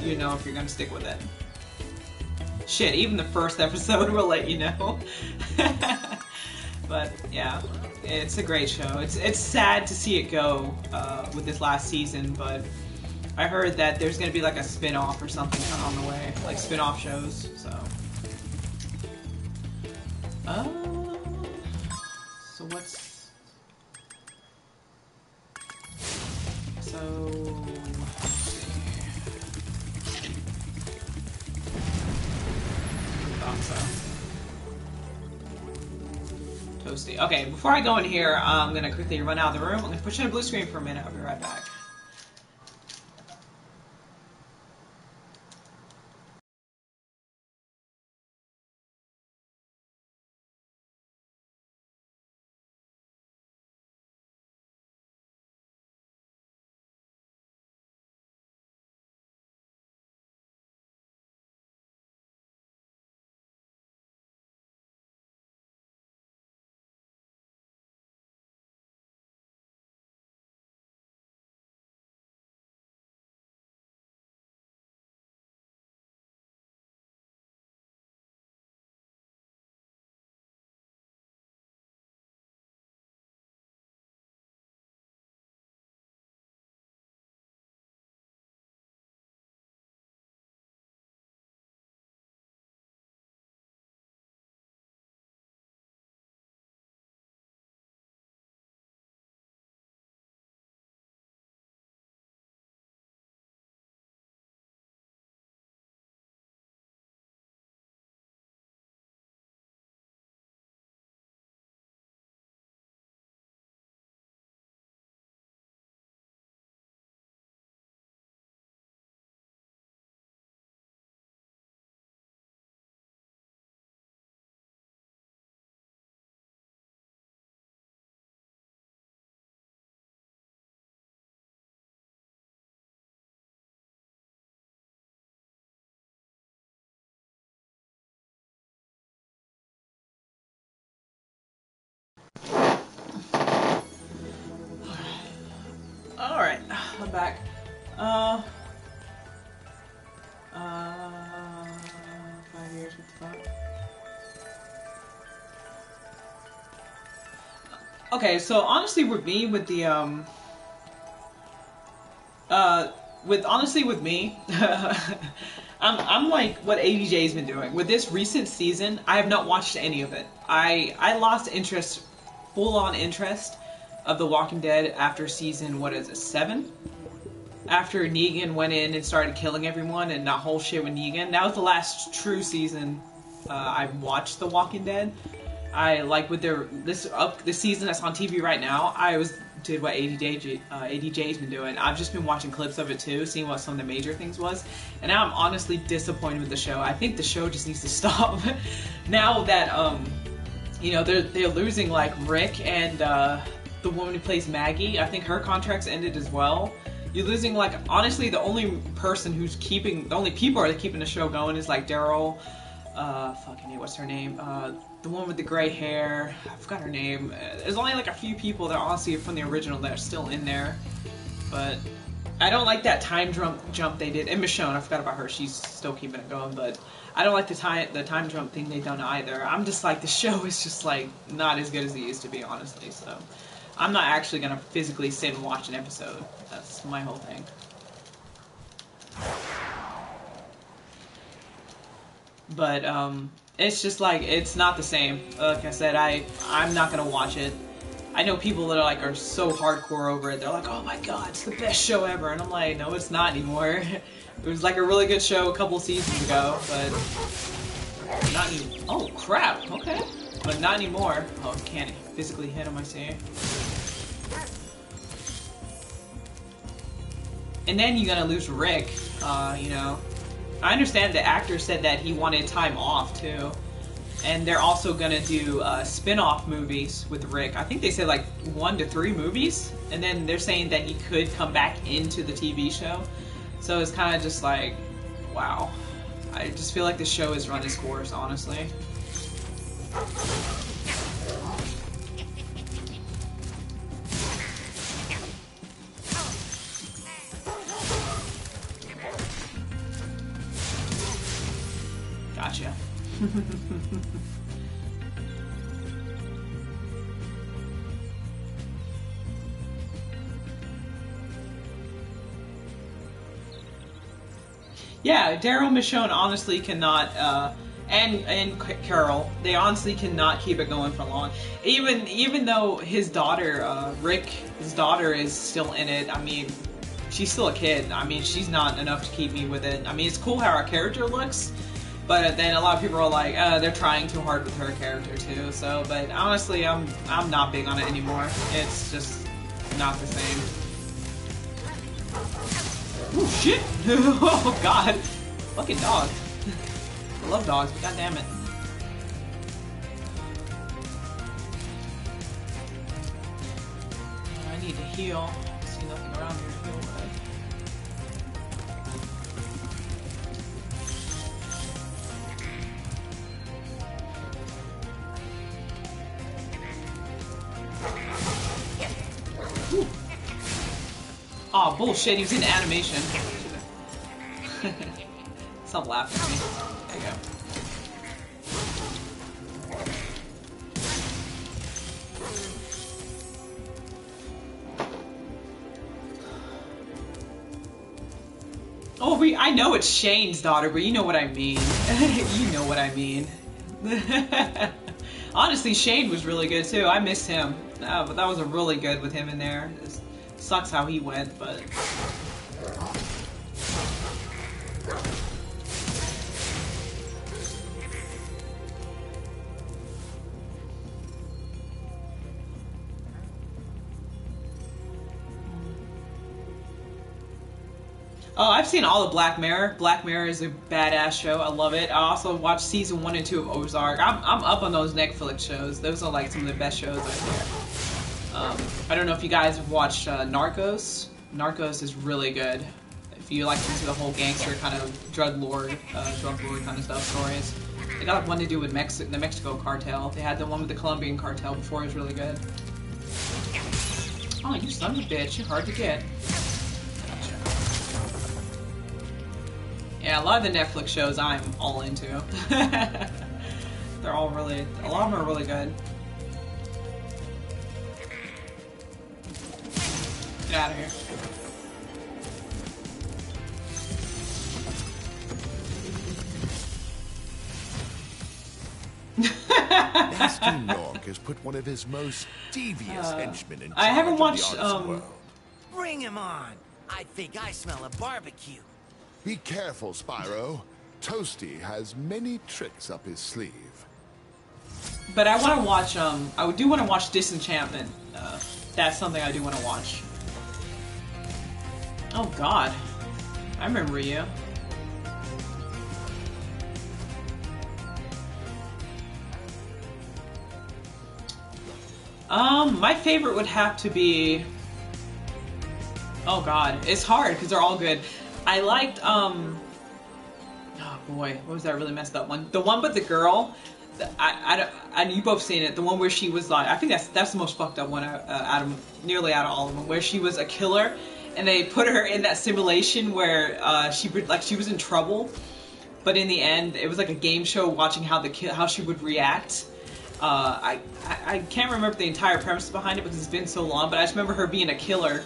you know if you're gonna stick with it. Shit, even the first episode will let you know. But yeah, it's a great show. It's sad to see it go with this last season, but I heard that there's gonna be like a spin-off or something on the way, like spin-off shows. So what's Toasty. Okay, before I go in here, I'm gonna quickly run out of the room. I'm gonna push in a blue screen for a minute. I'll be right back. Alright, I'm back. 5 years, what the fuck? Okay, so honestly with me, with the, with me, I'm like what ADJ's been doing. With this recent season, I have not watched any of it. I lost interest, full-on interest of The Walking Dead after season, what is it, 7? After Negan went in and started killing everyone and that whole shit with Negan. That was the last true season I watched The Walking Dead. I like with this season that's on TV right now. I did what ADJ's been doing. I've just been watching clips of it too, seeing what some of the major things was, and now I'm honestly disappointed with the show. I think the show just needs to stop. Now that you know, they're losing like Rick and the woman who plays Maggie. I think her contract's ended as well. You're losing, like, honestly, the only people are keeping the show going is like Daryl, what's her name? The one with the gray hair. I forgot her name. There's only like a few people that are honestly from the original that are still in there. But I don't like that time jump they did. And Michonne, I forgot about her. She's still keeping it going. But I don't like the time jump thing they've done either. I'm just like, the show is just like not as good as it used to be, honestly. So I'm not actually gonna physically sit and watch an episode. That's my whole thing. But it's just like, it's not the same. Like I said, I'm not gonna watch it. I know people that are so hardcore over it. They're like, oh my god, it's the best show ever. And I'm like, no, it's not anymore. It was like a really good show a couple seasons ago, but not anymore. Oh crap, okay. But not anymore. Oh, can't physically hit him, I see. And then you're gonna lose Rick, you know. I understand the actor said that he wanted time off too. And they're also gonna do spin-off movies with Rick. I think they said like 1 to 3 movies. And then they're saying that he could come back into the TV show. So it's kind of just like, wow. I just feel like the show has run its course, honestly. Gotcha. Yeah, Daryl and Michonne honestly cannot, and Carol, they honestly cannot keep it going for long. Even though his daughter, Rick, his daughter is still in it. I mean, she's still a kid. I mean, she's not enough to keep me with it. I mean, it's cool how our character looks, but then a lot of people are like, they're trying too hard with her character too. So, but honestly, I'm not big on it anymore. It's just not the same. Oh shit! Oh god! Fucking dog. I love dogs, but god damn it. I need to heal. I see nothing around here to heal with. Aw, oh, bullshit, he was in animation. Stop laughing at me. There you go. Oh, I know it's Shane's daughter, but you know what I mean. You know what I mean. Honestly, Shane was really good too. I missed him. But that was a really good with him in there. It sucks how he went, but... Oh, I've seen all of Black Mirror. Black Mirror is a badass show. I love it. I also watched season 1 and 2 of Ozark. I'm up on those Netflix shows. Those are like some of the best shows out there. I don't know if you guys have watched Narcos. Narcos is really good. If you like to see the whole gangster kind of drug lord kind of stuff stories. They got like one to do with the Mexico cartel. They had the one with the Colombian cartel before. It was really good. Oh, you son of a bitch! You're hard to get. Yeah, a lot of the Netflix shows I'm all into. They're all really, a lot of them are really good. Get out of here. Nasty Nork has put one of his most devious henchmen in charge I haven't watched, of the artisan world. Bring him on. I think I smell a barbecue. Be careful, Spyro. Toasty has many tricks up his sleeve. But I want to watch, I do want to watch Disenchantment. That's something I do want to watch. Oh god. I remember you. My favorite would have to be... Oh god, it's hard because they're all good. I liked, oh boy, what was that really messed up one? The one with the girl, you both seen it, the one where she was like, I think that's the most fucked up one nearly out of all of them, where she was a killer, and they put her in that simulation where she was in trouble, but in the end, it was like a game show watching how she would react. I can't remember the entire premise behind it because it's been so long, but I just remember her being a killer.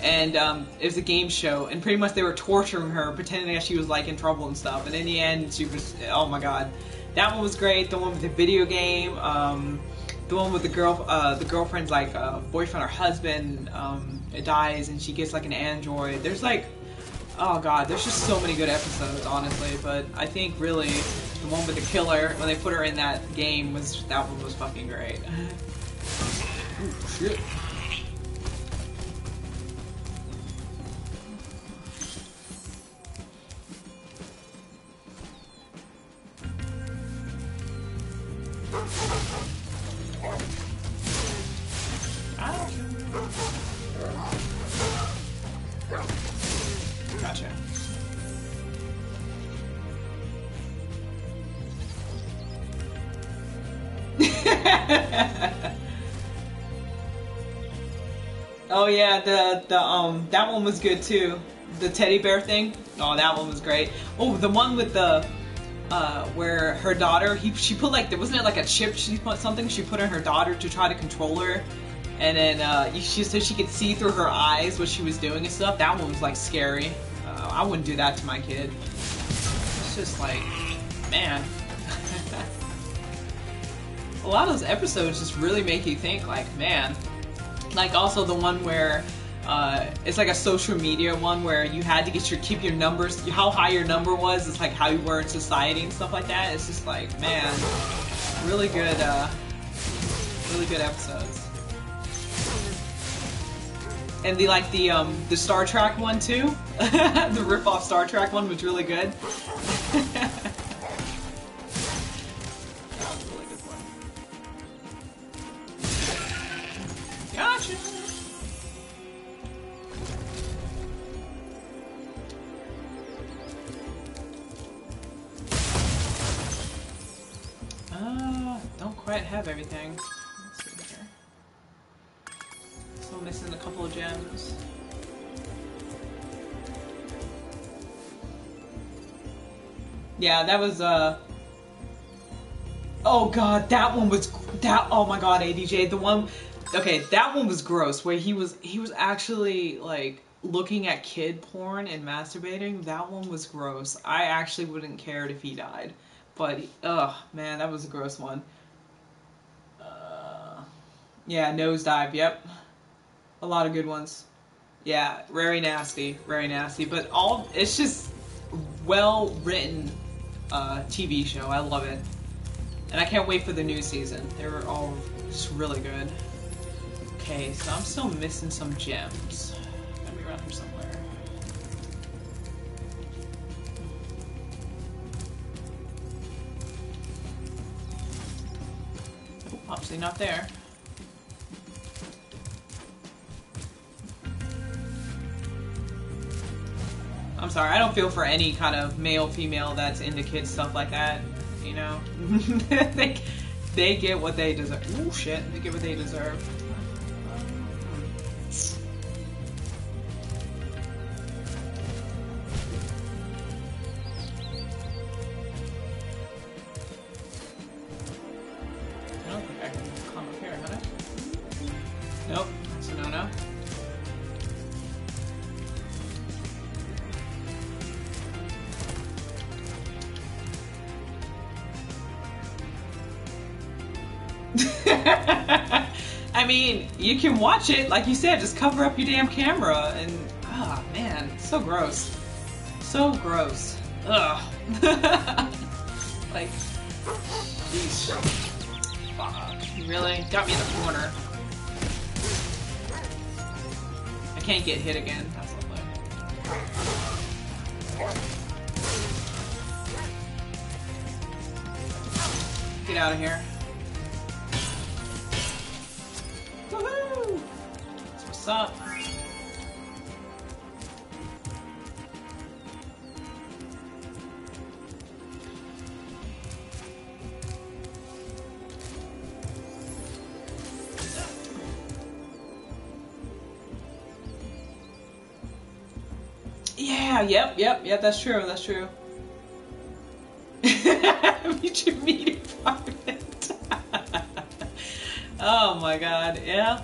And it was a game show, and pretty much they were torturing her, pretending that she was like in trouble and stuff. And in the end, she was, oh my god, that one was great. The one with the video game, the one with the girlfriend's like boyfriend or husband, it dies, and she gets like an android. There's like, oh god, there's just so many good episodes, honestly. But I think really the one with the killer, when they put her in that game, that one was fucking great. Ooh, shit. Gotcha. Oh yeah, that one was good too. The teddy bear thing. Oh, that one was great. Oh, the one with the where her daughter, she put like, wasn't it like a chip she put in her daughter to try to control her, and then so she could see through her eyes what she was doing and stuff. That one was like scary. I wouldn't do that to my kid. It's just like, man. A lot of those episodes just really make you think, like, man. Like also the one where it's like a social media one where you had to keep your numbers, how high your number was. It's like how you were in society and stuff like that. It's just like, man, really good episodes. And the Star Trek one too. The rip-off Star Trek one was really good. Gotcha. Don't quite have everything. Let's see here. Still missing a couple of gems. Yeah, that was oh god, that one was oh my god, ADJ, the one. Okay, that one was gross, where he was actually like looking at kid porn and masturbating. That one was gross. I actually wouldn't care if he died, but man, that was a gross one. Yeah, nosedive. Yep, a lot of good ones. Yeah, very nasty, but it's just well written TV show. I love it, and I can't wait for the new season. They were all just really good. Okay, so I'm still missing some gems. Gotta be around here somewhere. Oh, obviously not there. I'm sorry, I don't feel for any kind of male, female that's into kids stuff like that. You know, they get what they deserve. Oh shit, they get what they deserve. I don't think I can climb up here, huh? Nope, that's a no-no. I mean, you can watch it, like you said, just cover up your damn camera, and oh man, so gross. So gross. Ugh. Like, jeez. Fuck. You really got me in the corner. I can't get hit again. That's lovely. Get out of here. Woohoo! That's what's up. Yeah, yep, that's true, that's true. Meet your meeting private. Oh my god, yeah.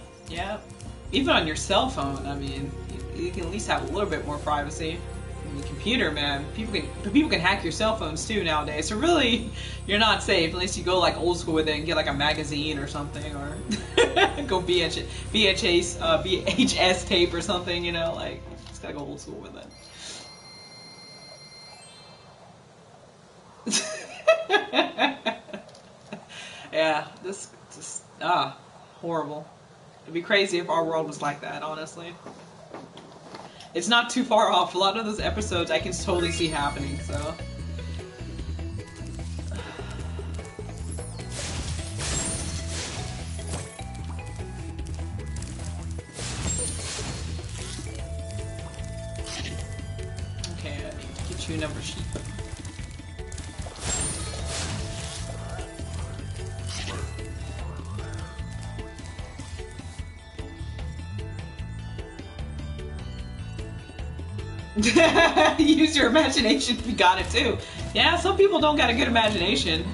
Even on your cell phone, I mean, you can at least have a little bit more privacy. On the computer, man, people can hack your cell phones too nowadays, so really, you're not safe unless you go like old school with it and get like a magazine or something, or go VHS tape or something, you know, like, just gotta go old school with it. Yeah, this just horrible. It'd be crazy if our world was like that, honestly. It's not too far off. A lot of those episodes I can totally see happening, so. Okay, I need to get you another sheep. Use your imagination if you got it too. Yeah, some people don't got a good imagination.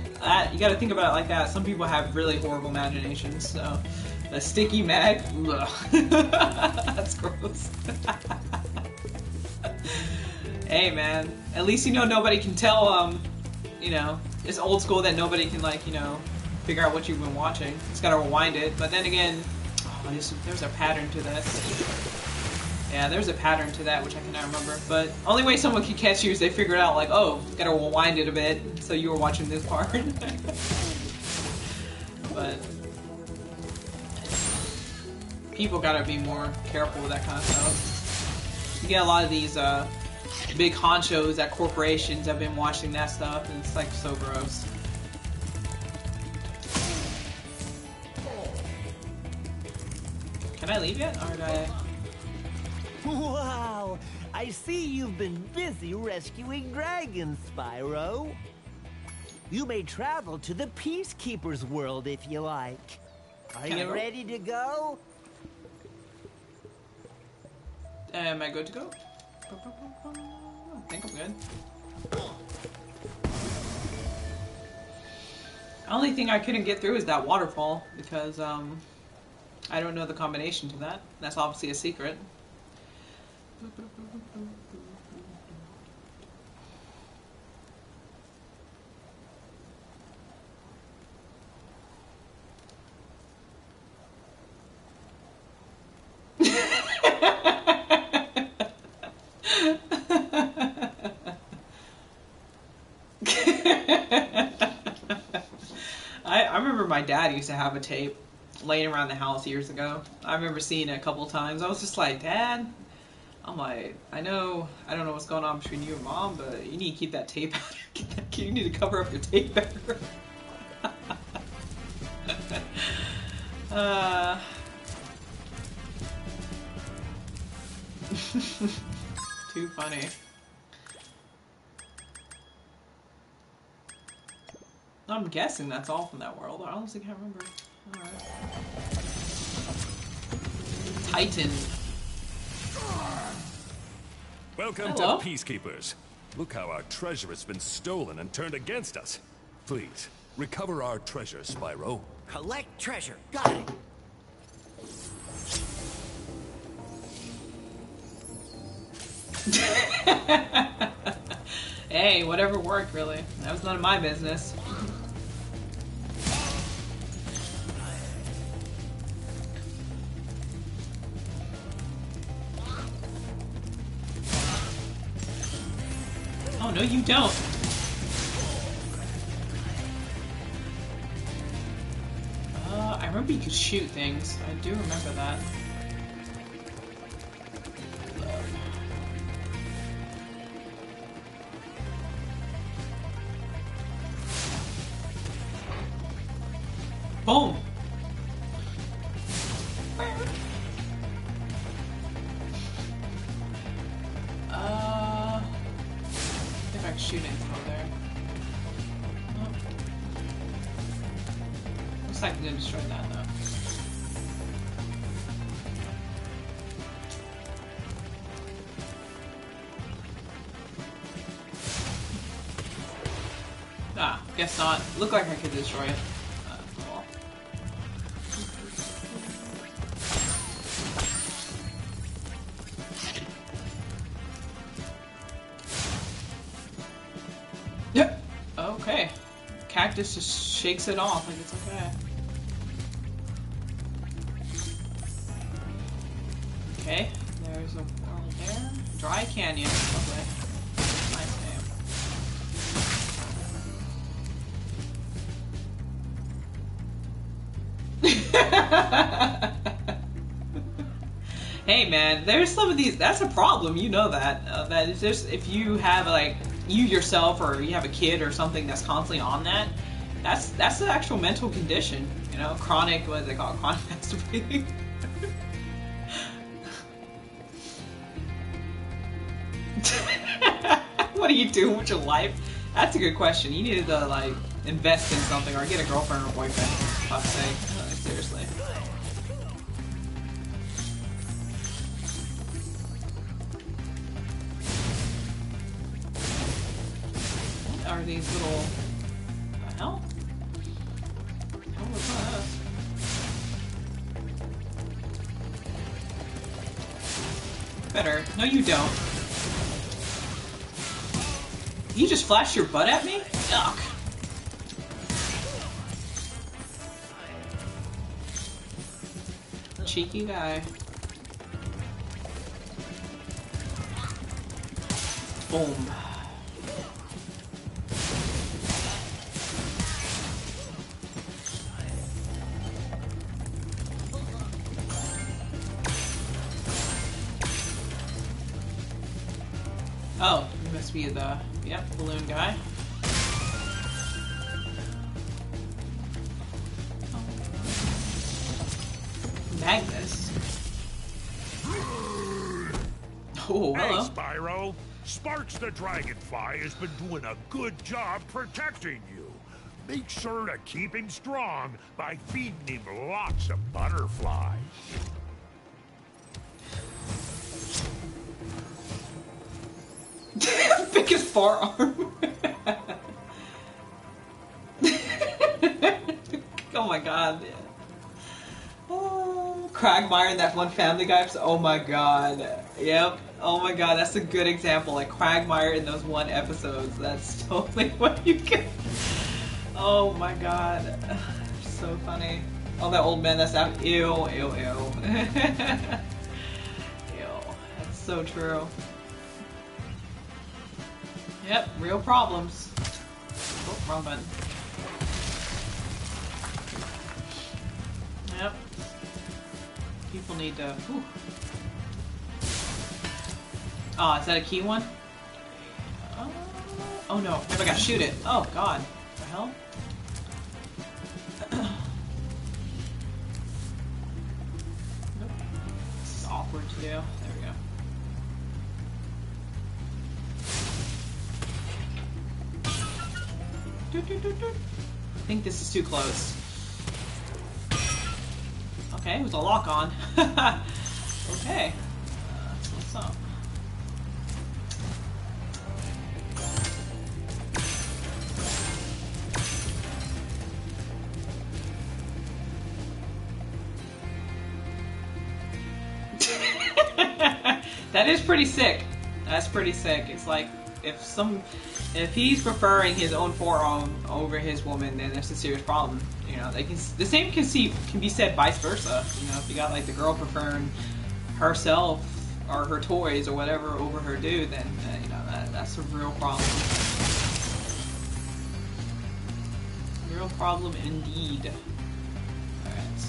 You got to think about it like that. Some people have really horrible imaginations. So, a sticky mag, ugh. That's gross. Hey man, at least you know nobody can tell. You know, it's old school that nobody can like figure out what you've been watching. It's gotta rewind it. But then again, oh, there's a pattern to this. Yeah, there's a pattern to that, which I cannot remember. But only way someone can catch you is they figure it out, like, oh, gotta rewind it a bit, so you were watching this part. But people gotta be more careful with that kind of stuff. You get a lot of these big honchos at corporations have been watching that stuff, and it's like so gross. Can I leave yet, or did I? Wow! I see you've been busy rescuing dragons, Spyro. You may travel to the Peacekeeper's world if you like. Are you ready to go? Am I good to go? I think I'm good. The only thing I couldn't get through is that waterfall, because I don't know the combination to that. That's obviously a secret. I remember my dad used to have a tape laying around the house years ago. I remember seeing it a couple times. I was just like, Dad, I'm like, I don't know what's going on between you and Mom, but you need to keep that tape out. You need to cover up your tape better. Too funny. I'm guessing that's all from that world. I honestly can't remember. Alright. Titan. Welcome Hello? to Peacekeepers. Look how our treasure has been stolen and turned against us. Please, recover our treasure, Spyro. Collect treasure. Got it. Hey, whatever worked, really. That was none of my business. Oh, no, you don't. I remember you could shoot things. I do remember that. Boom! If I can shoot it from there. Nope. Looks like we didn't destroy that though. Ah, guess not. Looked like I could destroy it. Cool. Yep. Okay. Cactus just shakes it off like it's okay. Okay. There's a world there. Dry canyon. Lovely. Nice name. Hey man, there's some of these. That's a problem. You know that. That is just if you have like you yourself or you have a kid or something that's constantly on that. That's an actual mental condition. You know, chronic. What is it called? Chronic masturbating. What are you doing with your life? That's a good question. You needed to like invest in something or get a girlfriend or a boyfriend. For fuck's sake. Seriously. are these little... The hell? How was that? Better. No, you don't. You just flashed your butt at me? Yuck. Cheeky guy. Boom. Oh, you must be the, yep, balloon guy. Magnus. Oh, hello. Hey, Spyro. Sparks the Dragonfly has been doing a good job protecting you. Make sure to keep him strong by feeding him lots of butterflies. Biggest forearm. Oh my god. Oh, Quagmire and that one Family Guy episode. Oh my god. Yep. Oh my god, that's a good example. Like Quagmire in those one episodes. That's totally what you get. Oh my god. So funny. Oh, that old man that's out. Ew, ew, ew. Ew. That's so true. Yep, real problems. Oh, wrong button. Yep. People need to... Whew. Oh, is that a key one? Oh no, maybe I gotta shoot it. Oh god. What the hell? Nope. This is awkward to do. There we go. I think this is too close. Okay, it was a lock on. Okay. So what's up? That is pretty sick. That's pretty sick. It's like if he's preferring his own forearm over his woman, then there's a serious problem. You know, the same can be said vice versa. You know, if you got like the girl preferring herself or her toys or whatever over her dude, then you know that's a real problem. Real problem indeed. All right.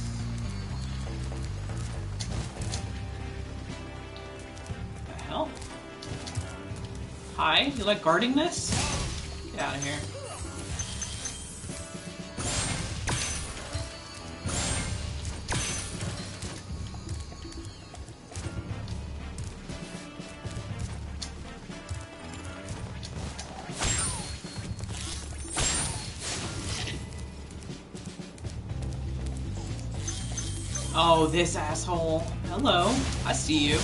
What the hell? Hi, you like guarding this? Get out of here. Oh, this asshole. Hello. I see you.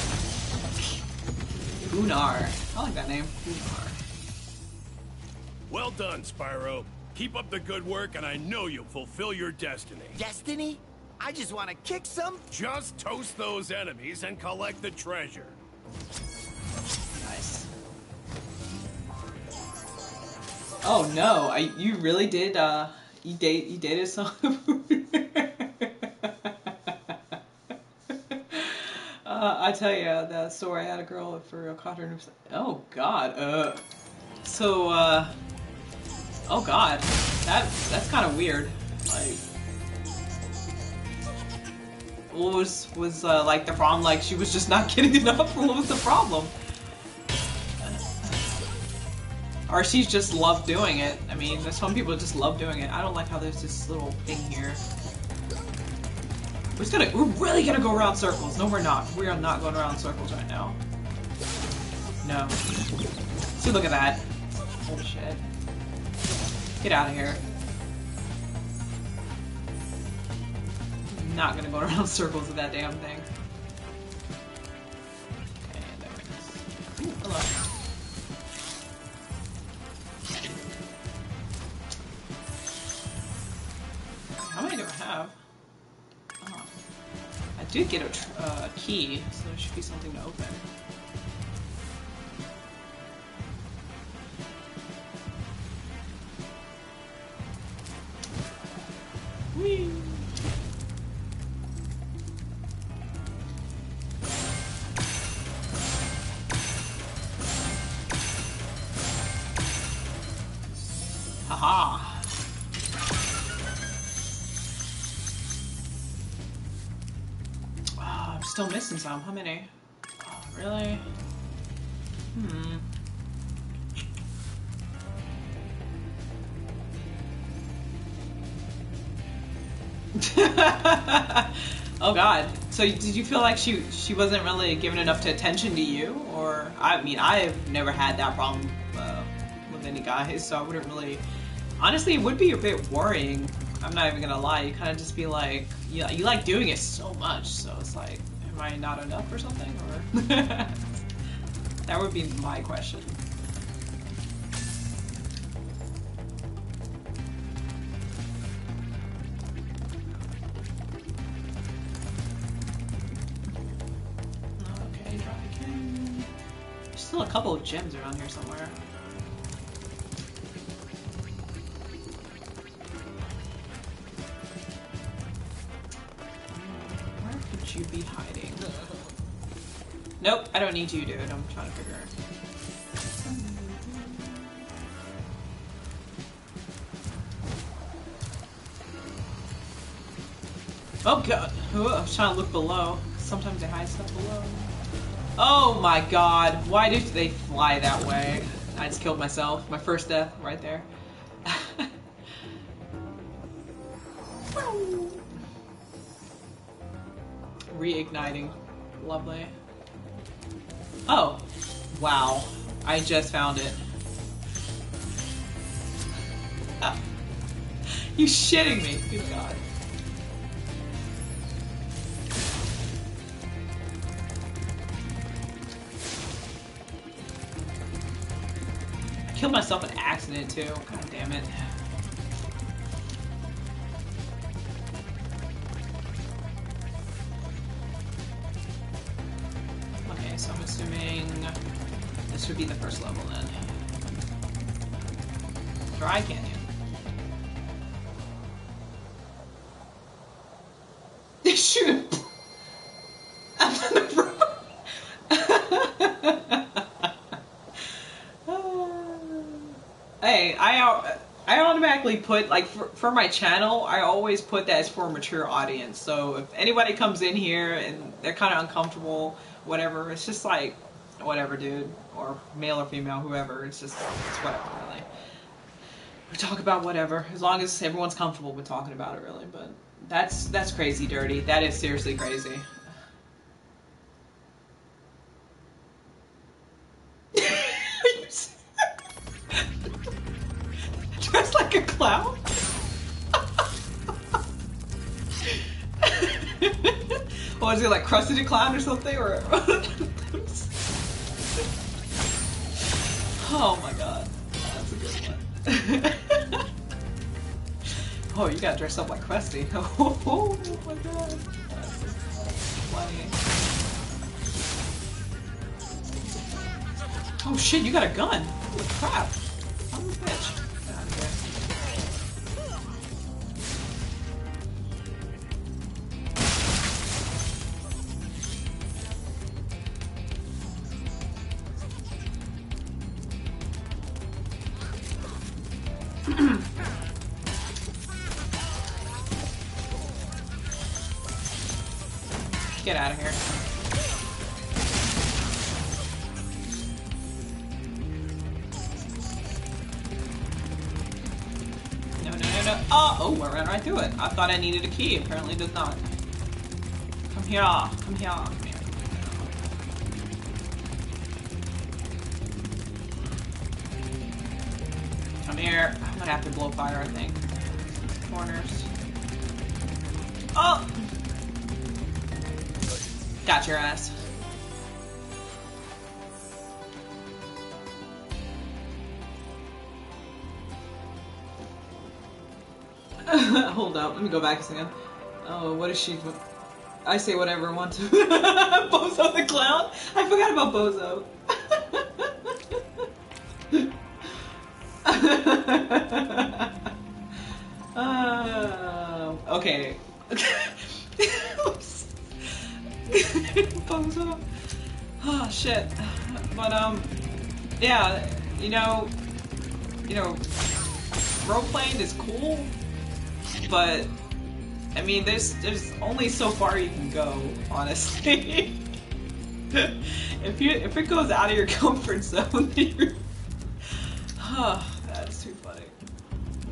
Gunnar. I like that name. Gunnar. Well done, Spyro. Keep up the good work, and I know you'll fulfill your destiny. Destiny? I just want to kick some... Just toast those enemies and collect the treasure. Nice. Oh no, you really did, you dated someone? I tell you, that story, I had a girl for a caught her. Oh god, oh god, that's kind of weird. Like, what was like the problem? Like she was just not getting enough. What was the problem? Or she just loved doing it. I mean, there's some people that just love doing it. I don't like how there's this little thing here. We're really gonna go around circles. No, we're not. We are not going around circles right now. No. See, look at that. Holy shit. Get out of here. I'm not gonna go around circles with that damn thing. Okay, there it is. Ooh, hello. did get a key, so there should be something to open. Whee! Haha! I'm still missing some. How many? Oh, really? Oh god. So did you feel like she wasn't really giving enough attention to you? Or, I mean, I've never had that problem with any guys, so I wouldn't really... Honestly, it would be a bit worrying. I'm not even gonna lie. You kind of just be like, you like doing it so much, so it's like, am I not enough or something? Or that would be my question. Okay, drop again. There's still a couple of gems around here somewhere. You be hiding? Nope, I don't need you, dude. I'm trying to figure out. Oh god! Ooh, I was trying to look below. Sometimes they hide stuff below. Oh my god! Why do they fly that way? I just killed myself. My first death right there. Reigniting. Lovely. Oh. Wow. I just found it. Ah. You shitting me. Good god. I killed myself in accident too. God damn it. So I'm assuming this would be the first level then. Try canyon. Shoot! Hey, I automatically put, like, for my channel, I always put that as for a mature audience. So if anybody comes in here and they're kind of uncomfortable, whatever, it's just like, whatever, dude, or male or female, whoever, it's whatever, really. We talk about whatever, as long as everyone's comfortable with talking about it, really. But that's crazy dirty. That is seriously crazy. Dressed like a clown? What is it, like Krusty the Clown or something? Or oh my god, that's a good one. Oh, you got dressed up like Krusty. Oh my god, that's funny. Oh shit, you got a gun. Holy crap. I'm a bitch. Get out of here. Get out of here. No, no, no, no. Oh, I ran right through it. I thought I needed a key. Apparently does not. Come here. Come here. Come here. Come here. I'm gonna have to blow fire, I think. Corners. Oh! Got your ass. Hold up, let me go back a second. Oh, what is she? I say whatever I want to. Bozo the clown? I forgot about Bozo. Okay. Bozo. Oh shit. But yeah, role playing is cool, but I mean, there's only so far you can go, honestly. if it goes out of your comfort zone, you're... that's too funny.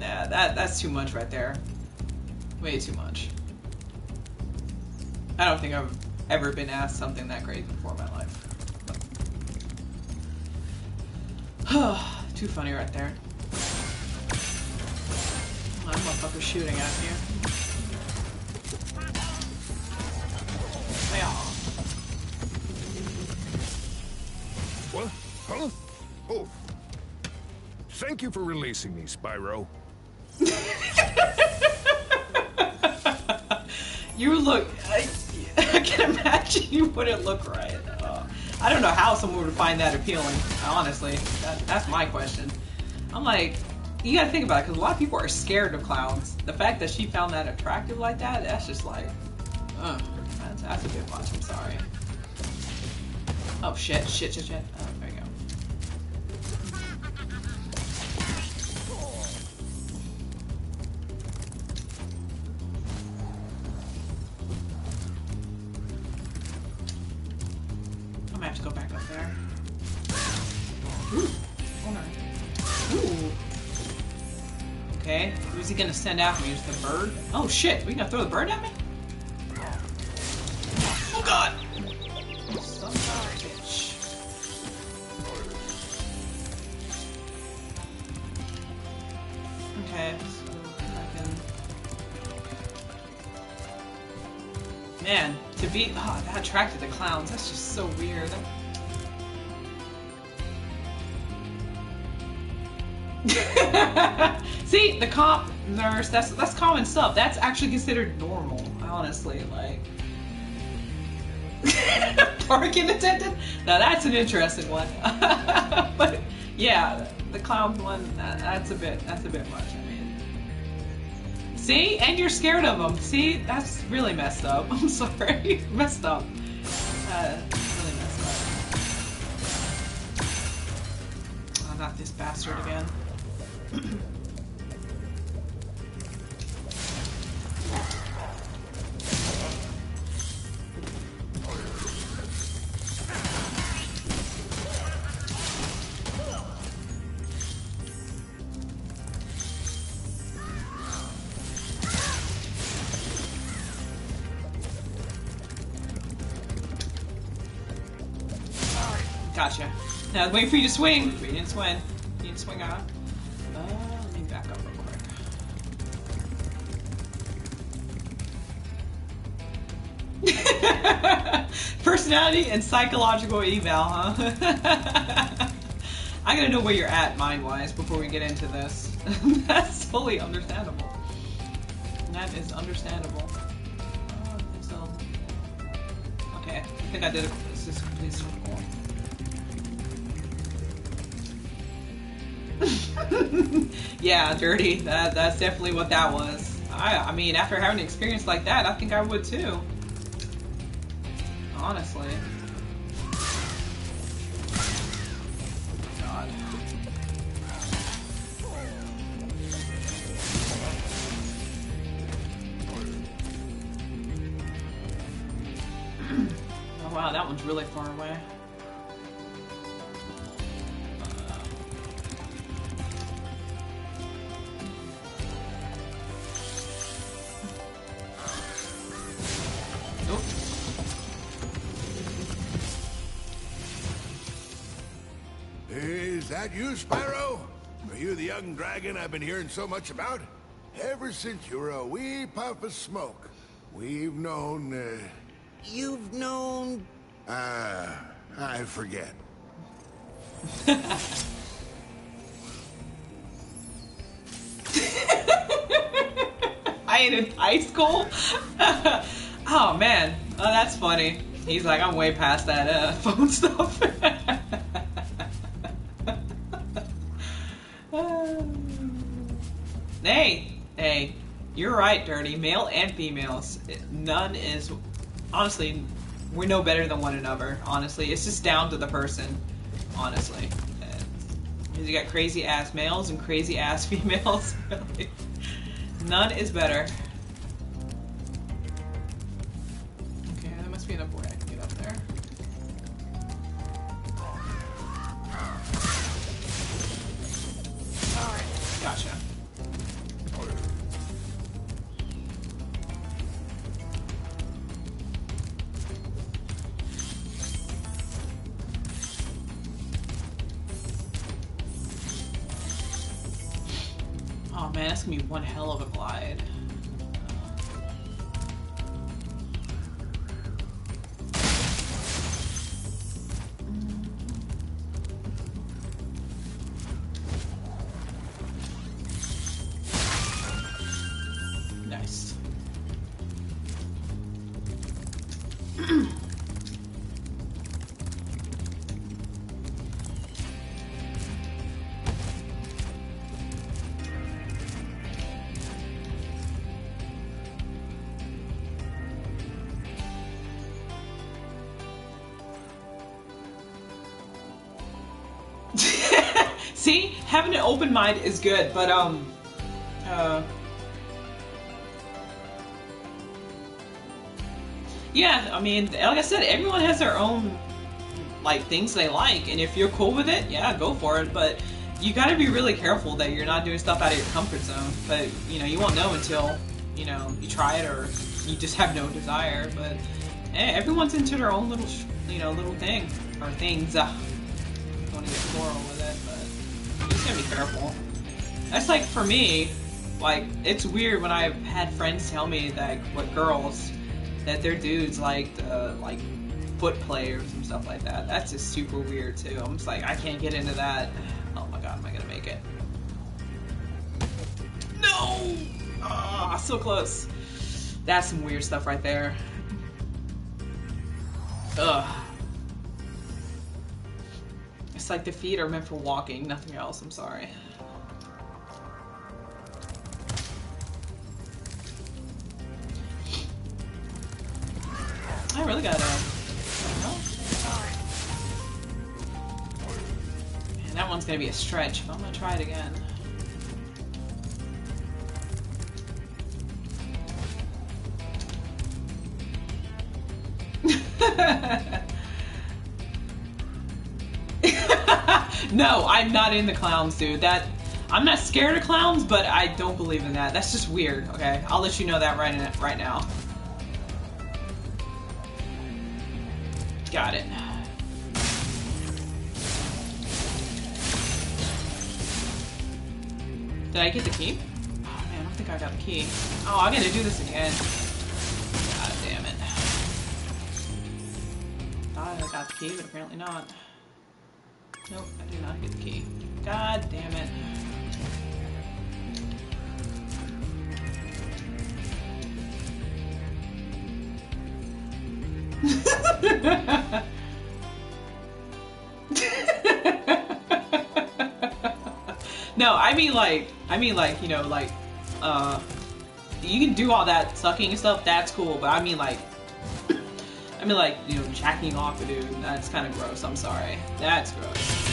Nah, that's too much right there. Way too much. I don't think I've ever been asked something that crazy before in my life. Too funny right there. Oh, that motherfucker's shooting at me. What? Huh? Oh. Thank you for releasing me, Spyro. You look... I can imagine you wouldn't look right. I don't know how someone would find that appealing, honestly. That's my question. I'm like, you gotta think about it, because a lot of people are scared of clowns. The fact that she found that attractive like that, that's just like... that's a bit much, I'm sorry. Oh shit. Oh, there you go. I'm gonna have to go back up there. Ooh. Oh no. Ooh. Okay, who's he gonna send after me? Just the bird? Oh shit, we gonna throw the bird at me? Oh god! Son of a bitch. Okay, so I can... Man, to be... Oh, that attracted the clowns. That's just so weird. See, the comp nurse, that's common stuff. That's actually considered normal, honestly, like... Parking attendant? Now that's an interesting one. But yeah, the clown one, that's a bit much. I mean, see, and you're scared of them. See, that's really messed up. I'm sorry, messed up. Really messed up. Oh, not this bastard again. Gotcha. Now I was waiting for you to swing. But you didn't swing. You didn't swing out. Let me back up real quick. Personality and psychological eval, huh? I gotta know where you're at mind-wise before we get into this. That's fully understandable. That is understandable. So, okay, I think I did a complete circle. Yeah, dirty. That's definitely what that was. I mean, after having an experience like that, I think I would too. Honestly. God. Oh wow, that one's really far away. Is that you, Spyro? Are you the young dragon I've been hearing so much about? Ever since you were a wee puff of smoke, we've known, You've known... I forget. I ain't in high school? Oh man, Oh, that's funny. He's like, I'm way past that phone stuff. Hey, you're right, Dirty. Male and females. None is... Honestly, we're no better than one another, honestly. It's just down to the person, honestly. You got crazy-ass males and crazy-ass females. None is better. Okay, there must be enough way I can get up there. Alright, gotcha. Oh man, that's gonna be one hell of a glide. Nice. See, having an open mind is good, but yeah, I mean, like I said, everyone has their own like things they like, and if you're cool with it, yeah, go for it. But you got to be really careful that you're not doing stuff out of your comfort zone. But you know, you won't know until you try it, or you just have no desire. But everyone's into their own little little thing or things. I don't want to get plural with it, but you just gotta be careful. That's like for me, like it's weird when I've had friends tell me that girls that their dudes like foot players and stuff like that. That's just super weird too. I'm just like, I can't get into that. Oh my god, am I gonna make it? No! Ah, so close. That's some weird stuff right there. Ugh. It's like the feet are meant for walking, nothing else. I'm sorry. I really gotta... Man, that one's gonna be a stretch, but I'm gonna try it again. No, I'm not in the clowns, dude. I'm not scared of clowns, but I don't believe in that. That's just weird, okay? I'll let you know that right now. Got it. Did I get the key? Oh man, I don't think I got the key. Oh, I gotta do this again. God damn it. Thought I got the key, but apparently not. Nope, I did not get the key. God damn it. No, I mean like, you can do all that sucking and stuff, that's cool, but I mean like, jacking off a dude, that's kind of gross, I'm sorry. That's gross.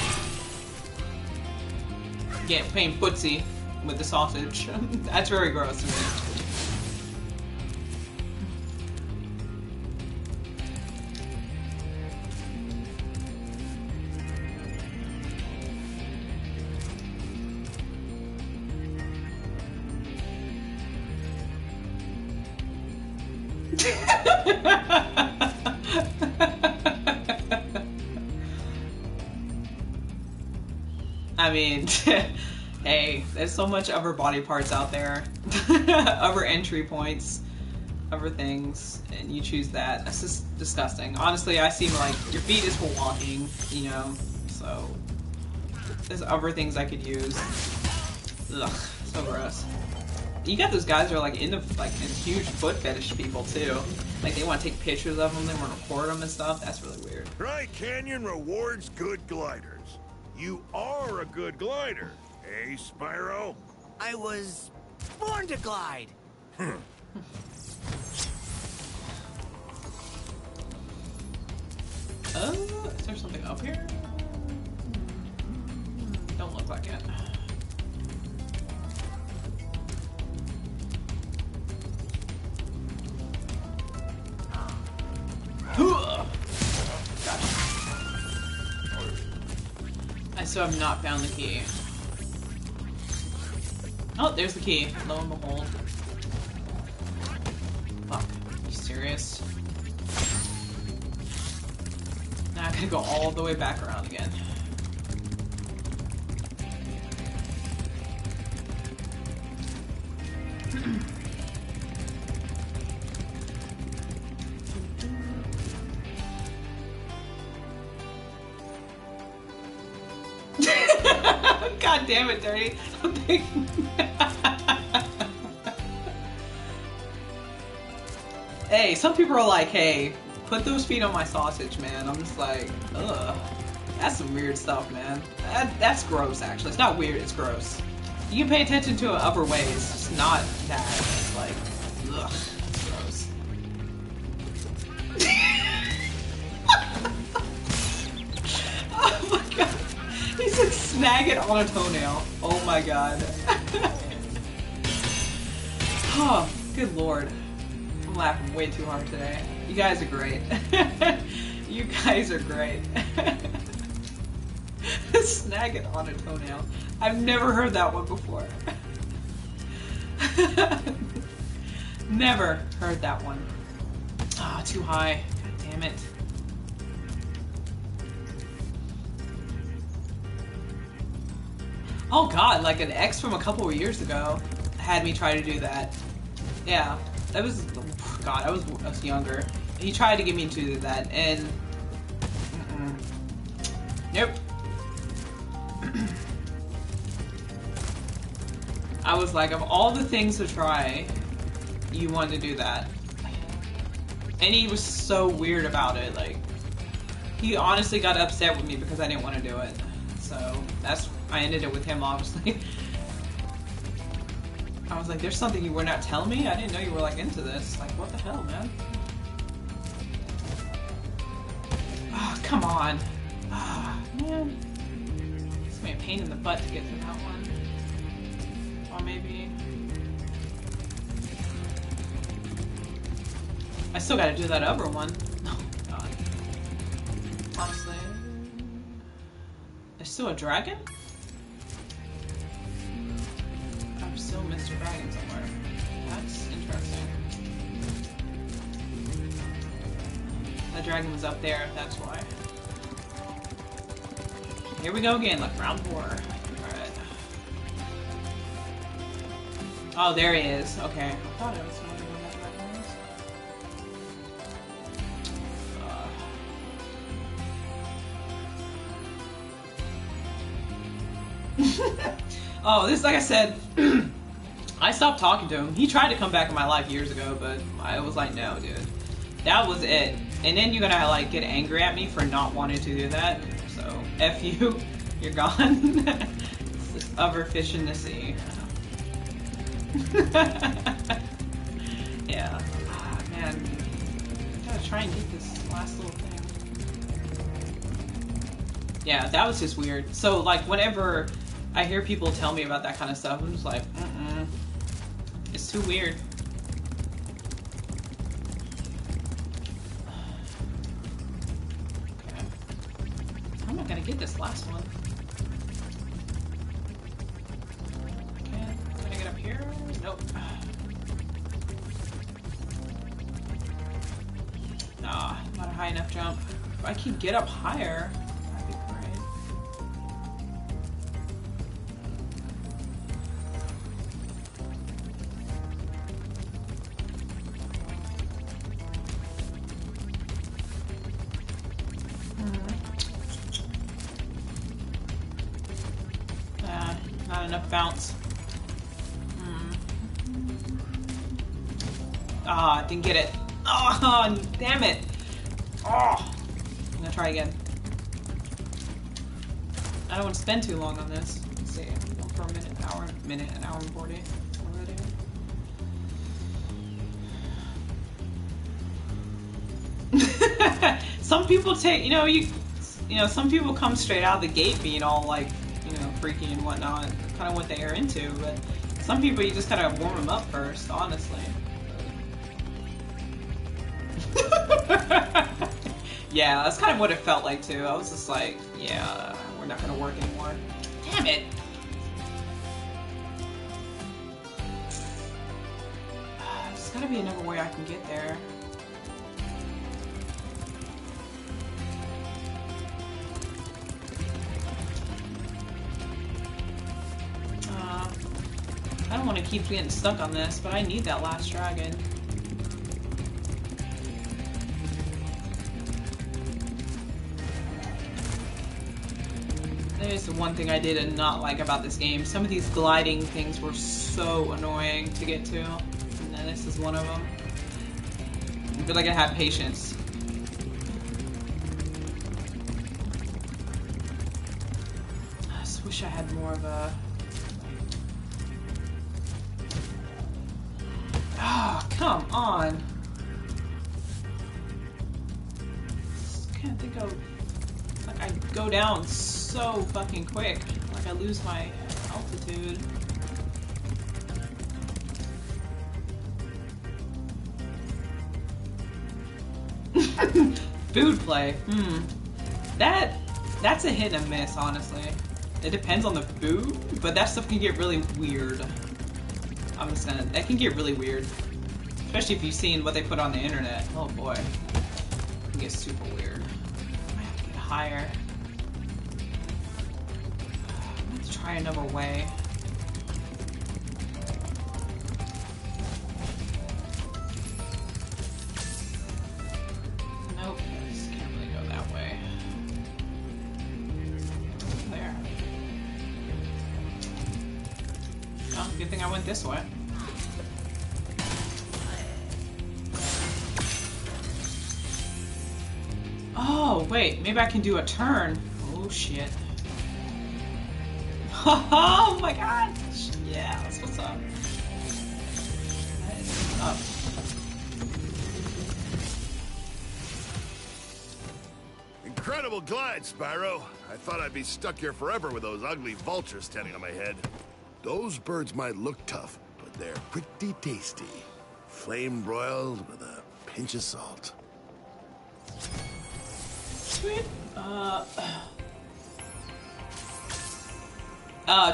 Again, playing footsie with the sausage, that's very gross to me. I mean, hey, there's so much other body parts out there, other entry points, other things, and you choose that. That's just disgusting. Honestly, I seem like your feet is for walking, so there's other things I could use. Ugh, so gross. You got those guys who are like into huge foot fetish people too. Like they want to take pictures of them, they want to record them and stuff. That's really weird. Tri-Canyon rewards good gliders. You are a good glider, eh, Spyro? I was born to glide. Is there something up here? Don't look like it. I still have not found the key. Oh, there's the key. Lo and behold. Fuck. Are you serious? Now I gotta go all the way back around again. God damn it, Dirty. Hey, some people are like, hey, put those feet on my sausage, man. I'm just like, ugh. That's some weird stuff, man. That's gross, actually. It's not weird, it's gross. You can pay attention to it other ways, just not that. It's like, ugh, it's gross. Oh my god. He said snag it on a toenail. Oh my god. Oh, good lord. I'm laughing way too hard today. You guys are great. You guys are great. Snag it on a toenail. I've never heard that one before. Never heard that one. Ah, too high. God damn it. Oh god, like an ex from a couple of years ago had me try to do that. Yeah, that was, god, I was younger. He tried to get me to do that, and nope. I was like, of all the things to try, you wanted to do that. And he was so weird about it, like, he honestly got upset with me because I didn't want to do it. So, I ended it with him, obviously. I was like, there's something you were not telling me? I didn't know you were, like, into this. Like, what the hell, man? Oh, come on. Ah, oh, man. It's gonna be a pain in the butt to get through that one. Or maybe... I still gotta do that other one. Oh, God. Honestly. There's still a dragon? I'm still Mr. Dragon somewhere. That's interesting. That dragon was up there, that's why. Here we go again, like round 4. Alright. Oh, there he is. Okay. I thought I was wondering where that dragon was. Oh, this, like I said, I stopped talking to him. He tried to come back in my life years ago, but I was like, no, dude. That was it. And then you're gonna, like, get angry at me for not wanting to do that. So, F you. You're gone. It's this other fish in the sea. Yeah. Ah, man. I gotta try and get this last little thing. Yeah, that was just weird. So, like, whenever I hear people tell me about that kind of stuff, I'm just like, it's too weird. Okay. How am I gonna get this last one? Can I get up here? Nope. Nah, not a high enough jump. If I can get up higher, that'd be great. Not enough bounce. Ah, didn't get it. Oh, damn it. Oh. I'm gonna try again. I don't want to spend too long on this. Let's see. I'm going for a minute, an hour and 40 already. Some people take, some people come straight out of the gate being all like, freaky and whatnot, kind of what they are into, but some people you just gotta warm them up first, honestly. Yeah, that's kind of what it felt like too. I was just like, yeah, we're not gonna work anymore. Damn it! There's gotta be another way I can get there. I don't want to keep getting stuck on this, but I need that last dragon. There's the one thing I did not like about this game. Some of these gliding things were so annoying to get to, and then this is one of them. I feel like I have patience. I just wish I had more of a... Oh, come on. Just can't think of... Like, I go down so fucking quick. Like, I lose my altitude. Food play. That's a hit and a miss, honestly. It depends on the food, but that stuff can get really weird. That can get really weird. Especially if you've seen what they put on the internet. Oh boy. It can get super weird. I might have to get higher. I'm gonna have to try another way. Nope, I just can't really go that way. There. Oh, good thing I went this way. Oh, wait, maybe I can do a turn. Oh, shit. Oh my god! Yeah, that's what's up. That is what's up. Incredible glide, Spyro. I thought I'd be stuck here forever with those ugly vultures standing on my head. Those birds might look tough, but they're pretty tasty. Flame broiled with a pinch of salt. Sweet.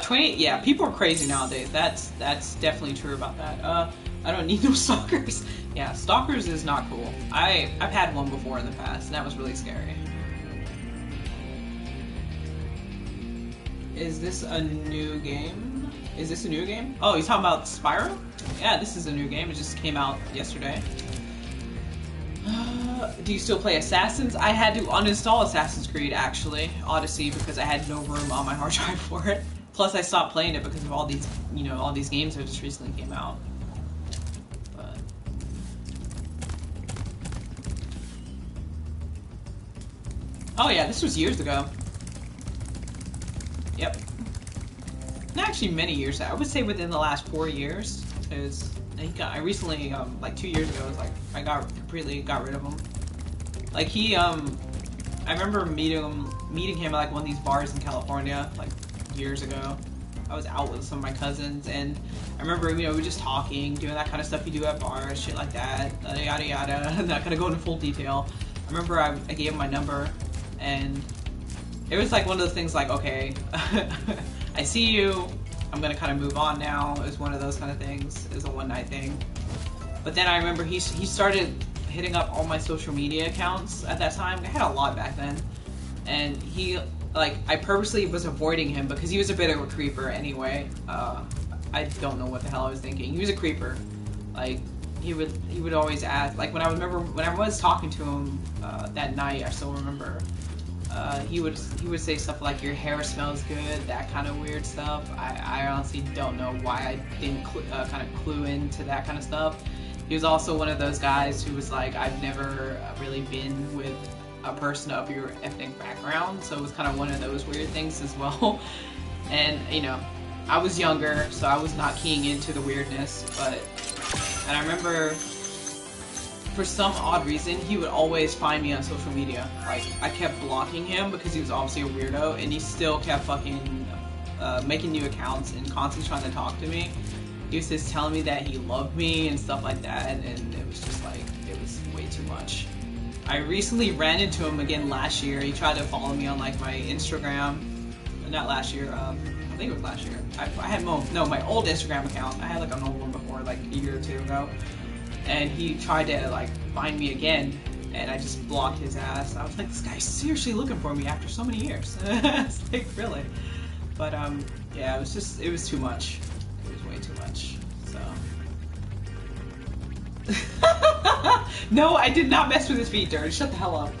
28. Yeah, people are crazy nowadays. That's definitely true about that. I don't need no stalkers. Yeah, stalkers is not cool. I've had one before in the past, and that was really scary. Is this a new game? Is this a new game? Oh, you're talking about Spyro? Yeah, this is a new game. It just came out yesterday. Do you still play Assassins? I had to uninstall Assassin's Creed, actually, Odyssey, because I had no room on my hard drive for it. Plus, I stopped playing it because of all these, all these games that just recently came out. But... Oh yeah, this was years ago. Yep. Not actually many years. I would say within the last 4 years. Because I recently, like 2 years ago, I completely got rid of him. Like I remember meeting him at like one of these bars in California, like years ago. I was out with some of my cousins, and I remember, we were just talking, doing that kind of stuff you do at bars, shit like that, yada yada. I'm not gonna go into full detail. I remember I gave him my number, and it was like one of the things like, okay, I see you, I'm gonna kind of move on now. It was one of those kind of things. It was a one-night thing. But then I remember he started hitting up all my social media accounts at that time. I had a lot back then. And I purposely was avoiding him because he was a bit of a creeper anyway. I don't know what the hell I was thinking. He was a creeper. Like, he would always ask, like when I was talking to him that night, I still remember, he would say stuff like, your hair smells good, that kind of weird stuff. I honestly don't know why I didn't kind of clue into that kind of stuff. He was also one of those guys who was like, I've never really been with a person of your ethnic background, so it was kind of one of those weird things as well. And, you know, I was younger, so I was not keying into the weirdness, and I remember, for some odd reason, he would always find me on social media. Like, I kept blocking him because he was obviously a weirdo, and he still kept fucking making new accounts and constantly trying to talk to me. He was just telling me that he loved me and stuff like that, and it was just like, it was way too much. I recently ran into him again last year. He tried to follow me on like my Instagram. Not last year, I think it was last year. I had my old Instagram account. I had like an old one before, like a year or two ago. And he tried to like find me again, and I just blocked his ass. I was like, this guy's seriously looking for me after so many years. It's like, really? But yeah, it was too much. It was way too much. So. No, I did not mess with his feet, Dirty. Shut the hell up.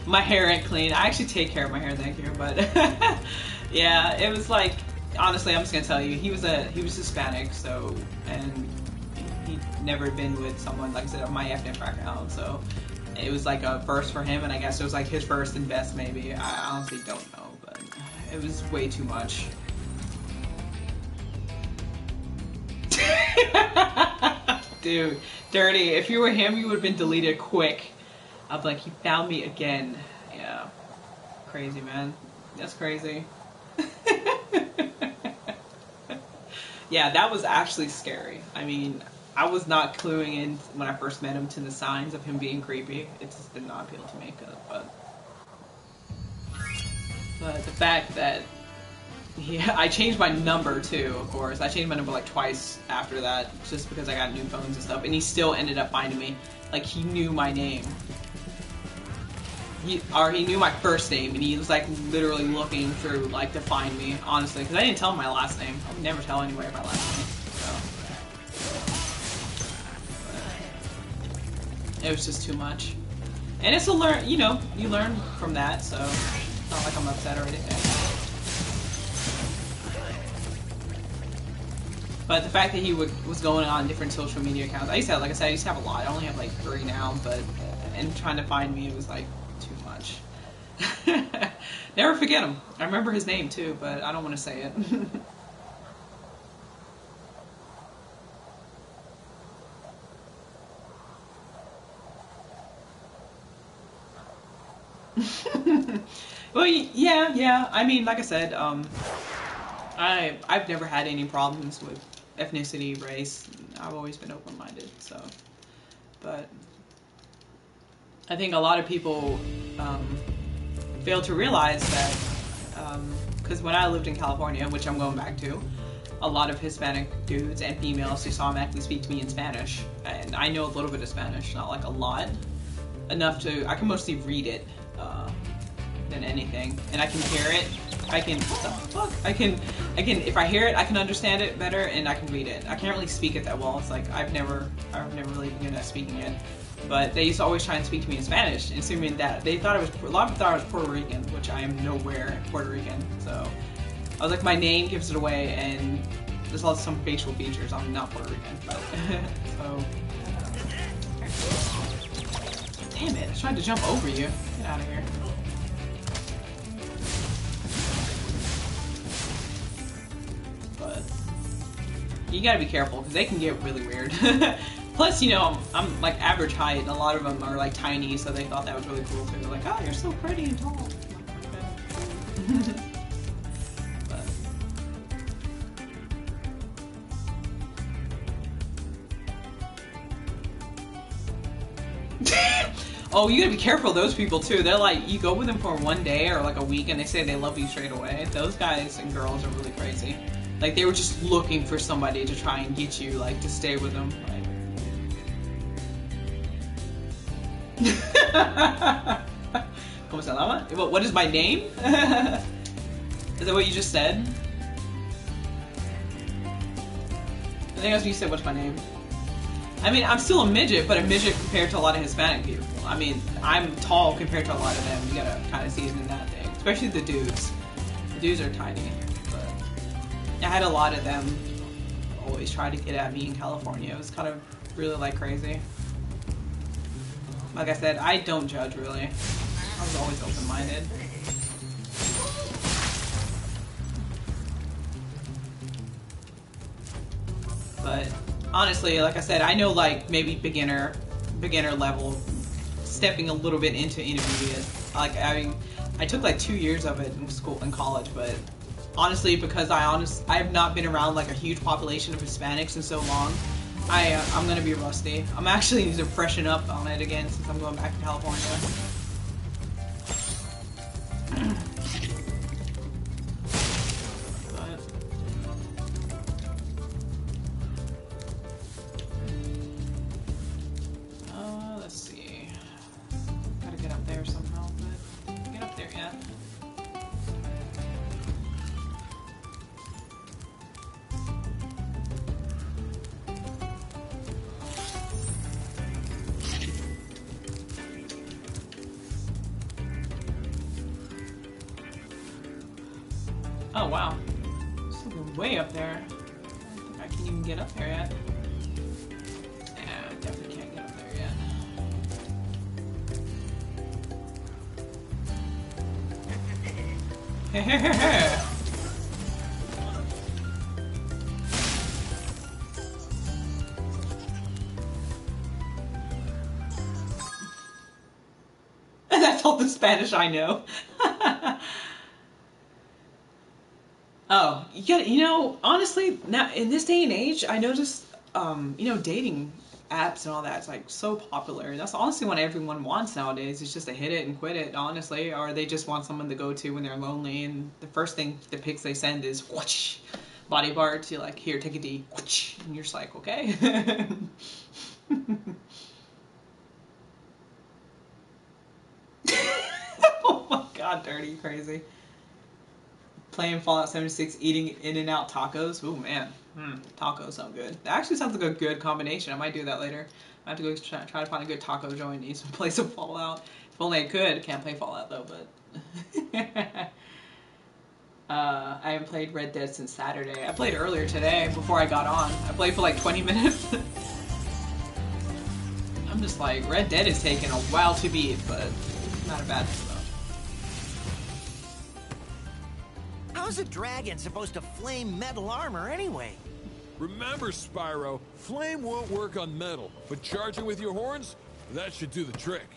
My hair ain't clean. I actually take care of my hair, thank you. But yeah, it was like, honestly, I'm just gonna tell you, he was Hispanic, so, and he'd never been with someone, like I said, of my ethnic background, so it was like a first for him, and I guess it was like his first and best, maybe. I honestly don't know, but it was way too much. Dude, Dirty, if you were him, you would have been deleted quick. I'm like, he found me again. Yeah. Crazy, man. That's crazy. Yeah, that was actually scary. I mean, I was not cluing in when I first met him to the signs of him being creepy. It just did not appeal to me. But the fact that I changed my number too, of course. I changed my number like twice after that, just because I got new phones and stuff. And he still ended up finding me. Like, he knew my name. He knew my first name, and he was like literally looking through like to find me, honestly, because I didn't tell him my last name. I would never tell anybody my last name. So it was just too much, and it's a learn. You know, you learn from that, so it's not like I'm upset or anything. But the fact that he was going on different social media accounts, I used to have, like I said, I used to have a lot. I only have like 3 now, but and trying to find me, it was like too much. Never forget him. I remember his name too, but I don't want to say it. Well, yeah. I mean, like I said, I've never had any problems with ethnicity, race. I've always been open-minded, so. But I think a lot of people fail to realize that, because when I lived in California, which I'm going back to, a lot of Hispanic dudes and females just automatically speak to me in Spanish. And I know a little bit of Spanish, not like a lot. Enough to, I can mostly read it than anything. And I can hear it. What the fuck? I can, if I hear it, I can understand it better, and I can read it. I can't really speak it that well. It's like, I've never really been good at speaking it. But they used to always try and speak to me in Spanish, assuming that a lot of people thought I was Puerto Rican, which I am nowhere Puerto Rican. So I was like, my name gives it away, and there's also some facial features. I'm not Puerto Rican, but so. Damn it! I tried to jump over you. Get out of here. But you gotta be careful, because they can get really weird. Plus, you know, I'm like average height, and a lot of them are like tiny, so they thought that was really cool too. They're like, oh, you're so pretty and tall. Oh, you gotta be careful of those people too. They're like, you go with them for one day or like a week and they say they love you straight away. Those guys and girls are really crazy. Like, they were just looking for somebody to try and get you, like, to stay with them. Like... ¿Cómo se llama? What is my name? Is that what you just said? I think that's what you said, what's my name? I mean, I'm still a midget, but a midget compared to a lot of Hispanic people. I mean, I'm tall compared to a lot of them. You gotta kind of season that thing. Especially the dudes. The dudes are tiny, but... I had a lot of them always try to get at me in California. It was kind of really like crazy. Like I said, I don't judge really. I was always open-minded. But honestly, like I said, I know like maybe beginner level, stepping a little bit into intermediate. Like I took like 2 years of it in college, but honestly, because I have not been around like a huge population of Hispanics in so long, I'm gonna be rusty. I'm actually need to freshen up on it again since I'm going back to California. Let's see. Gotta get up there somehow, but can't get up there yet. Oh wow, it's looking way up there. I don't think I can even get up there yet. Yeah, I definitely can't get up there yet. That's all the Spanish I know. Oh, you know, honestly, now in this day and age, I noticed, you know, dating apps and all that is like so popular. That's honestly what everyone wants nowadays. It's just to hit it and quit it, honestly, or they just want someone to go to when they're lonely. And the first thing the pics they send is whoosh, body parts. You're like, here, take a D, whoosh, and you're just like, okay. Oh my God, dirty, crazy. Playing Fallout 76, eating In-N-Out tacos. Ooh, man. Tacos sound good. That actually sounds like a good combination. I might do that later. I have to go try to find a good taco joint and play some Fallout. If only I could. Can't play Fallout, though, but... I haven't played Red Dead since Saturday. I played earlier today, before I got on. I played for like 20 minutes. I'm just like, Red Dead is taking a while to beat, but not a bad thing, though. How's a dragon supposed to flame metal armor anyway? Remember, Spyro, flame won't work on metal, but charging with your horns, that should do the trick.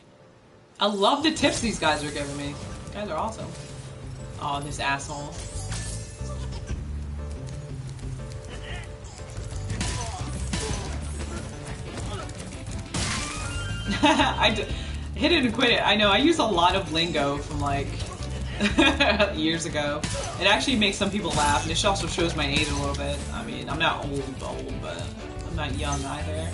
I love the tips these guys are giving me. These guys are awesome. Oh, this asshole. Hit it and quit it. I know, I use a lot of lingo from like years ago. It actually makes some people laugh, and it also shows my age a little bit. I mean, I'm not old, but I'm not young either.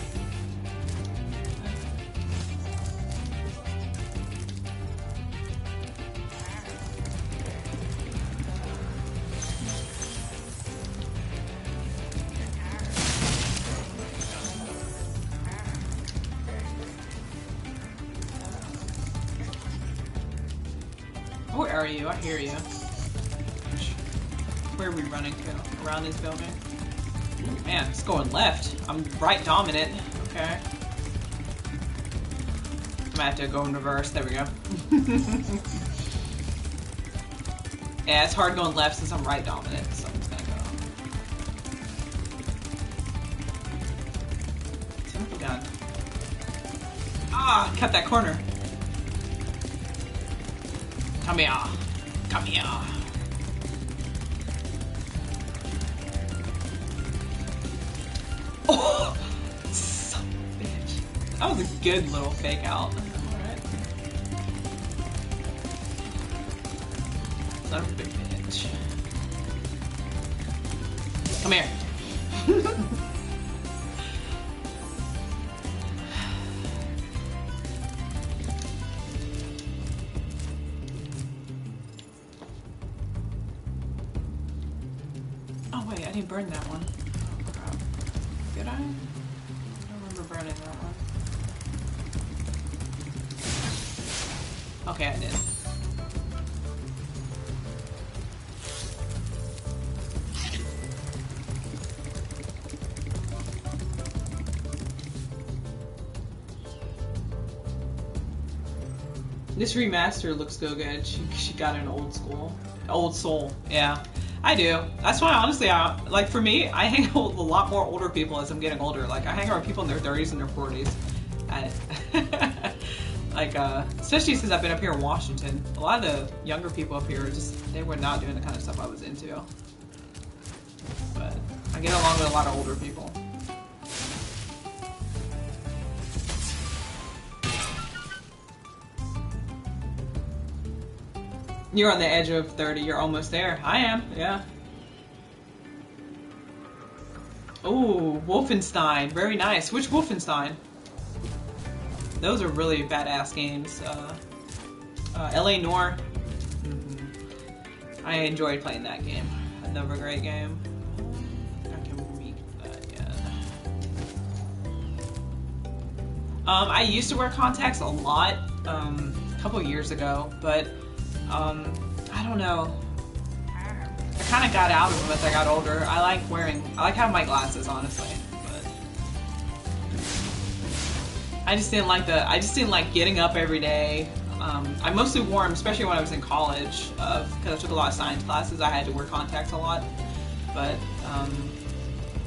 Where are you? I hear you. Where are we running to? Around this building? Ooh, man, it's going left. I'm right dominant. Okay. I'm gonna have to go in reverse. There we go. Yeah, it's hard going left since I'm right dominant, so I'm just gonna go. Simple gun. Ah, cut that corner. Come here. Come here. Oh! Son of a bitch. That was a good little fake out. Alright. Son of a bitch. Come here. Oh wait, I didn't burn that one. Oh crap. Did I? I don't remember burning that one. Okay, I did. This remaster looks so good. She got an old soul. Yeah, I do. That's why honestly, like for me, I hang out with a lot more older people as I'm getting older. Like I hang out with people in their 30s and their 40s. Like especially since I've been up here in Washington, a lot of the younger people up here they were not doing the kind of stuff I was into. But I get along with a lot of older people. You're on the edge of 30. You're almost there. I am. Yeah. Ooh, Wolfenstein. Very nice. Which Wolfenstein? Those are really badass games. L.A. Noire. I enjoyed playing that game. Another great game. I can read that yet. I used to wear contacts a lot a couple years ago, but I don't know. I kind of got out of them as I got older. I like having my glasses, honestly. But I just didn't like getting up every day. I mostly wore them, especially when I was in college, because I took a lot of science classes. I had to wear contacts a lot. But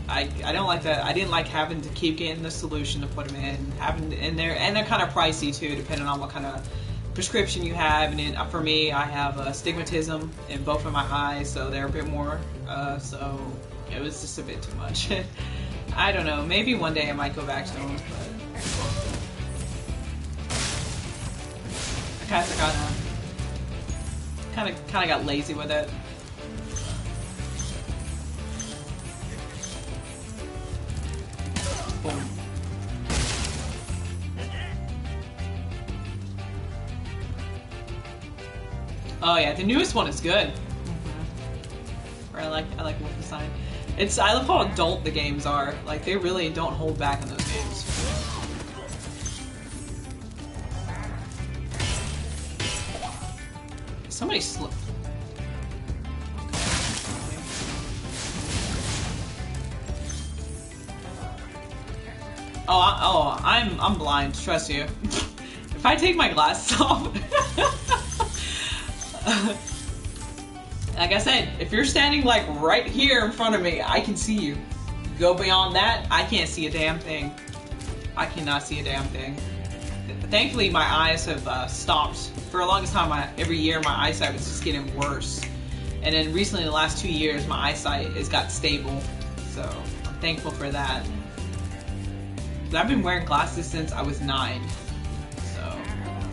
I don't like that. I didn't like having to keep getting the solution to put them in, and they're kind of pricey too, depending on what kind of prescription you have. And for me, I have astigmatism in both of my eyes, so they're a bit more. So it was just a bit too much. I don't know. Maybe one day I might go back to them. But I kind of got lazy with it. Boom. Oh yeah, the newest one is good. I like Wolfenstein. I love how adult the games are. Like they really don't hold back in those games. Somebody slipped. I'm blind. Trust you. If I take my glasses off. Like I said, if you're standing like right here in front of me, I can see you. Go beyond that, I can't see a damn thing. I cannot see a damn thing. Thankfully, my eyes have stopped. For the longest time, every year my eyesight was just getting worse. And then recently, in the last 2 years, my eyesight has got stable. So I'm thankful for that. But I've been wearing glasses since I was 9. So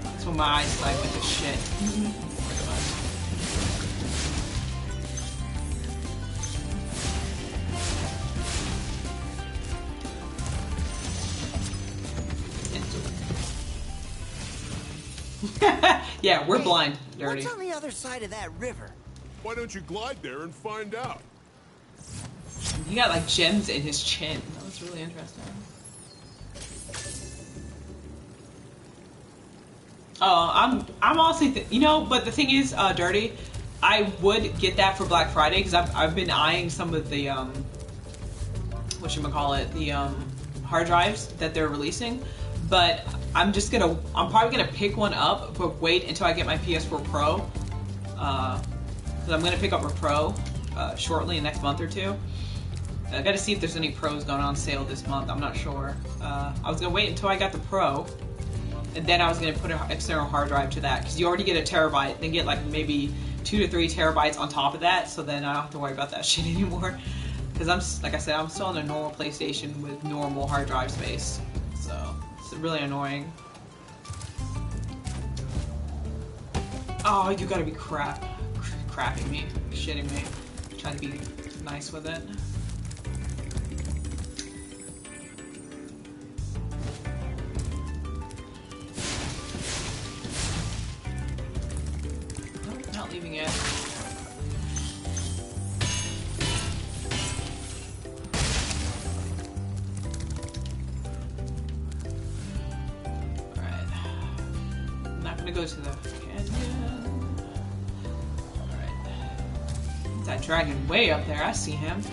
that's when my eyesight went to shit. Yeah, we're blind, dirty. What's on the other side of that river? Why don't you glide there and find out? He got like gems in his chin. That was really interesting. Oh, I'm honestly, but the thing is, dirty. I would get that for Black Friday because I've been eyeing some of the the hard drives that they're releasing, but I'm probably gonna pick one up, but wait until I get my PS4 Pro, because I'm gonna pick up a Pro shortly, in the next month or two. I gotta see if there's any Pros going on sale this month. I'm not sure. I was gonna wait until I got the Pro, and then I was gonna put an external hard drive to that, because you already get a terabyte, then get like maybe 2 to 3 terabytes on top of that, so then I don't have to worry about that shit anymore. Because like I said, I'm still on a normal PlayStation with normal hard drive space, so it's really annoying. Oh, you gotta be crapping me, shitting me, trying to be nice with it. Nope, not leaving it. Go to the canyon. Alright. That dragon way up there. I see him.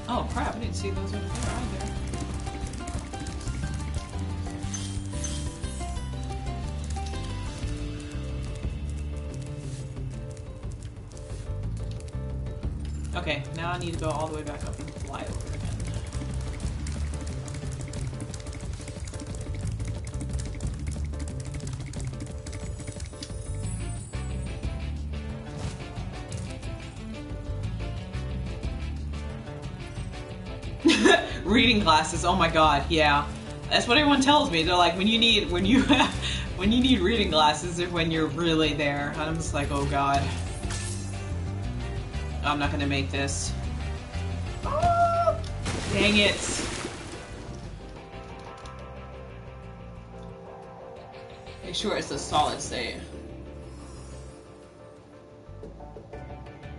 Oh crap, I didn't see see those over there either. Okay, now I need to go all the way back up and fly over again. Reading glasses, oh my god, yeah. That's what everyone tells me. They're like, when you need reading glasses is when you're really there. And I'm just like, oh god. I'm not gonna make this. Oh, dang it. Make sure it's a solid state.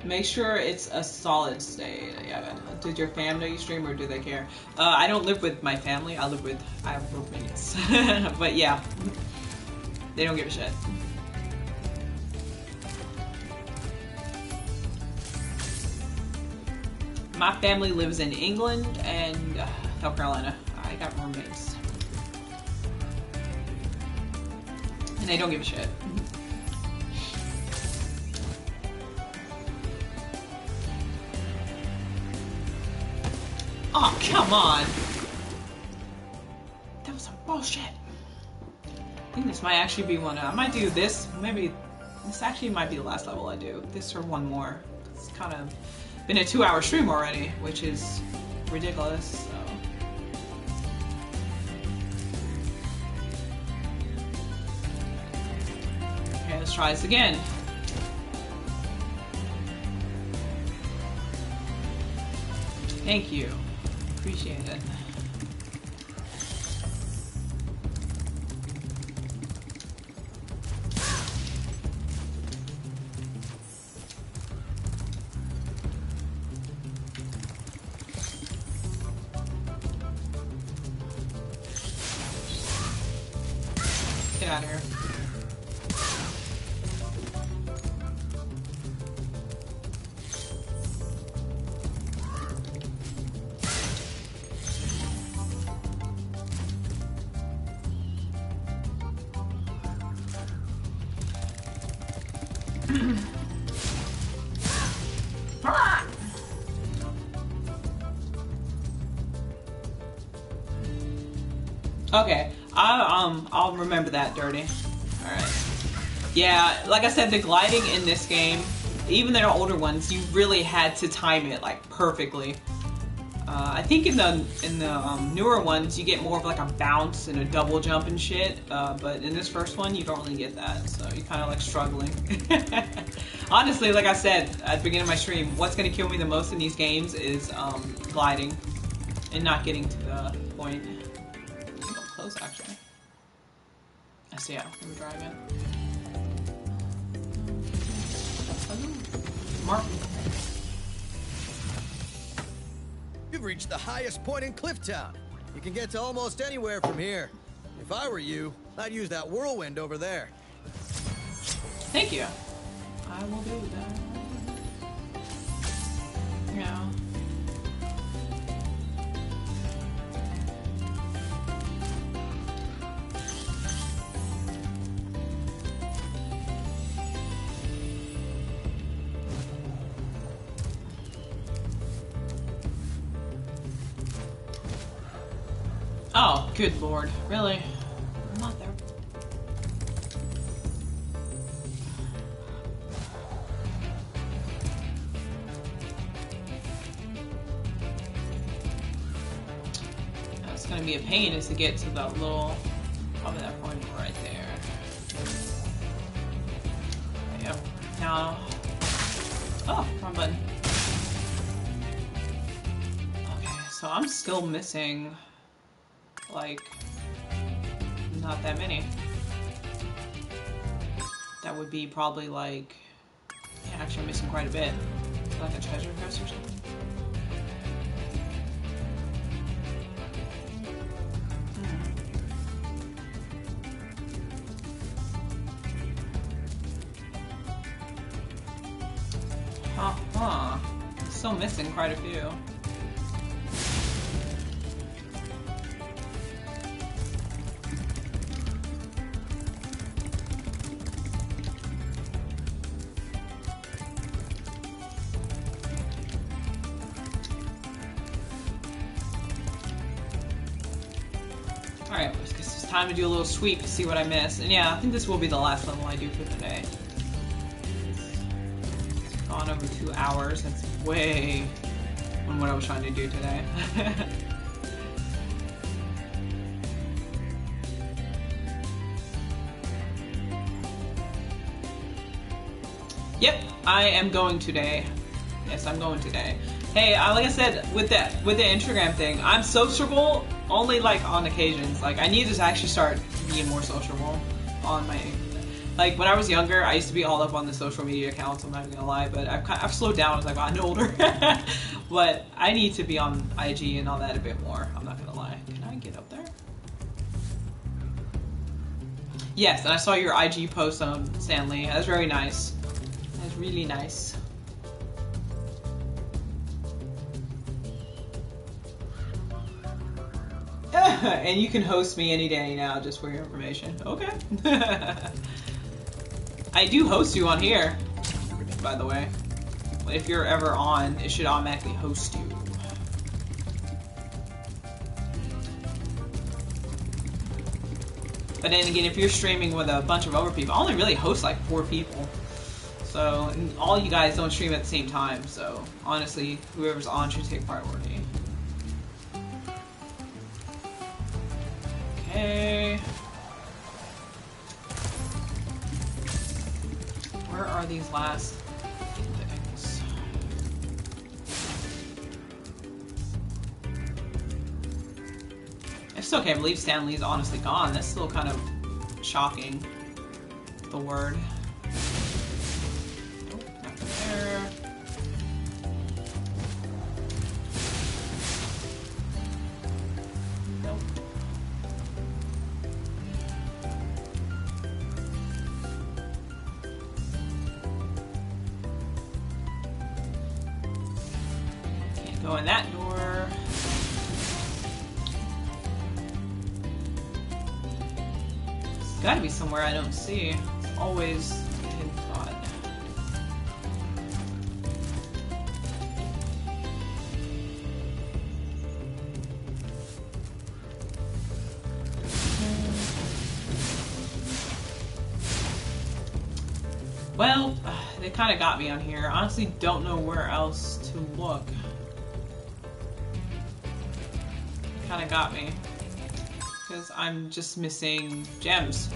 Make sure it's a solid state. Yeah. Did your fam know you stream or do they care? I don't live with my family. I have roommates. But yeah, they don't give a shit. My family lives in England and South Carolina. I got roommates. And they don't give a shit. Oh, come on! That was some bullshit. I think this might actually be one. I might do this. Maybe this actually might be the last level I do. This or one more. It's kind of been a 2-hour stream already, which is ridiculous. So. Okay, let's try this again. Thank you. Appreciate it. Get out of here. Okay, I'll remember that, Dirty. Alright. Yeah, like I said, the gliding in this game, even the older ones, you really had to time it, like, perfectly. I think in the newer ones, you get more of like a bounce and a double jump and shit, but in this first one, you don't really get that, so you're kind of like struggling. Honestly, like I said at the beginning of my stream, what's going to kill me the most in these games is gliding and not getting to the point. Close, actually. I see how I'm driving. Mark. You've reached the highest point in Clifftown. You can get to almost anywhere from here. If I were you, I'd use that whirlwind over there. Thank you. I will do that. Yeah. Oh, good lord. Really? I'm not there. That's gonna be a pain is to get to that little, probably that point right there. Yep. Now, oh, wrong button. Okay, so I'm still missing like not that many. That would be probably like, yeah, actually I'm missing quite a bit. Like a treasure chest or something. Still missing quite a few. time to do a little sweep to see what I missed. And yeah, I think this will be the last level I do for the day. It's gone over 2 hours. That's way on what I was trying to do today. Yep, I am going today. Yes, I'm going today. Hey, like I said, with the Instagram thing, I'm sociable only like on occasions. Like I need to actually start being more sociable on my. Like when I was younger, I used to be all up on the social media accounts. I'm not even gonna lie, but I've slowed down as I've gotten older. But I need to be on IG and all that a bit more. I'm not gonna lie. Can I get up there? Yes, and I saw your IG post on Stanley. That's very nice. That's really nice. And you can host me any day now, just for your information. Okay. I do host you on here, by the way. If you're ever on, it should automatically host you. But then again, if you're streaming with a bunch of other people, I only really host like 4 people. So, and all you guys don't stream at the same time, so honestly, whoever's on should take priority. Okay. Where are these last things? I still can't believe Stanley's honestly gone. That's still kind of shocking. The word. Oh, nothing there. Nope. Can't go in that door. It's gotta be somewhere I don't see. It's always a hidden spot. Well, they kind of got me on here. I honestly don't know where else to look. Kind of got me. Because I'm just missing gems.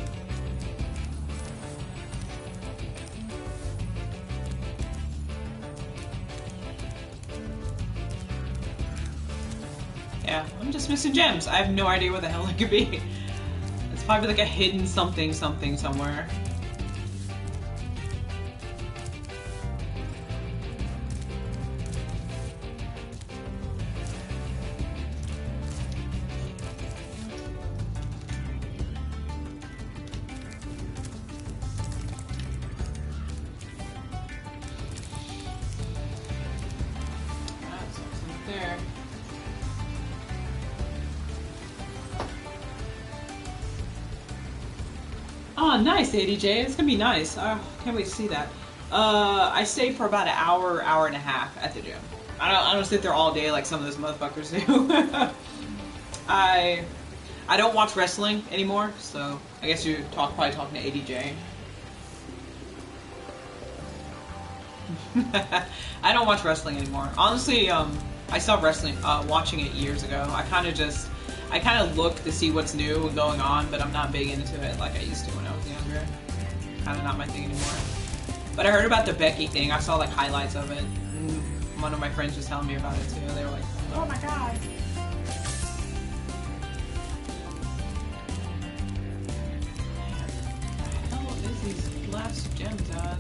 Yeah, I'm just missing gems. I have no idea where the hell it could be. It's probably like a hidden something somewhere. There. Oh, nice, ADJ. It's gonna be nice. Can't wait to see that. I stay for about an hour, hour and a half at the gym. I don't sit there all day like some of those motherfuckers do. I don't watch wrestling anymore, so I guess you're probably talking to ADJ. I don't watch wrestling anymore. Honestly, I stopped wrestling, watching it years ago. I kind of look to see what's new and going on, but I'm not big into it like I used to when I was younger. Kind of not my thing anymore. But I heard about the Becky thing. I saw like highlights of it. And one of my friends was telling me about it too. They were like, "Oh my god." Where the hell is these last gems at?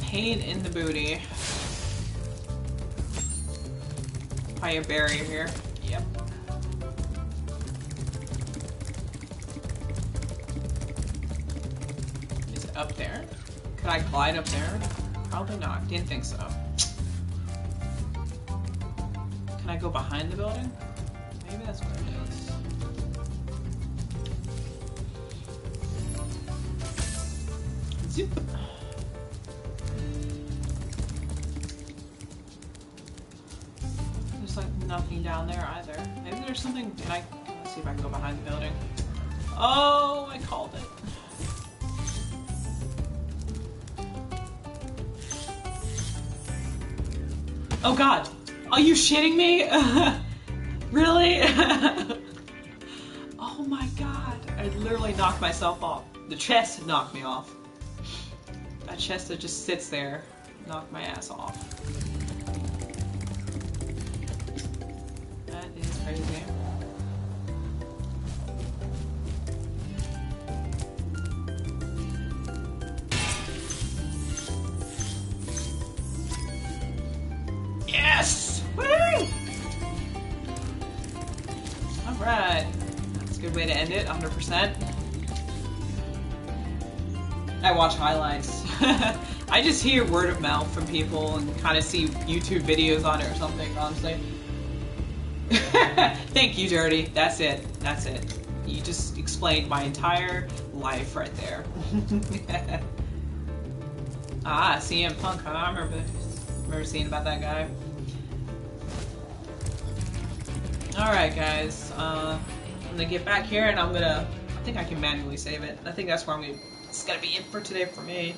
Pain in the booty. Probably a barrier here. Yep. Is it up there? Could I glide up there? Probably not. Didn't think so. Can I go behind the building? Maybe that's what it is. Zoop. There's like nothing down there either. Maybe there's something. Let's see if I can go behind the building. Oh, I called it. Oh God, are you shitting me? Really? Oh my God, I literally knocked myself off. The chest knocked me off. That chest that just sits there knocked my ass off. That is crazy. Yes! Woo! Alright. That's a good way to end it, 100%. I watch highlights. I just hear word of mouth from people and kind of see YouTube videos on it or something, honestly. Thank you, Dirty. That's it. That's it. You just explained my entire life right there. Ah, CM Punk, huh? I remember seeing about that guy. Alright, guys. I'm gonna get back here and I think I can manually save it. I think that's where it's gonna be it for today for me.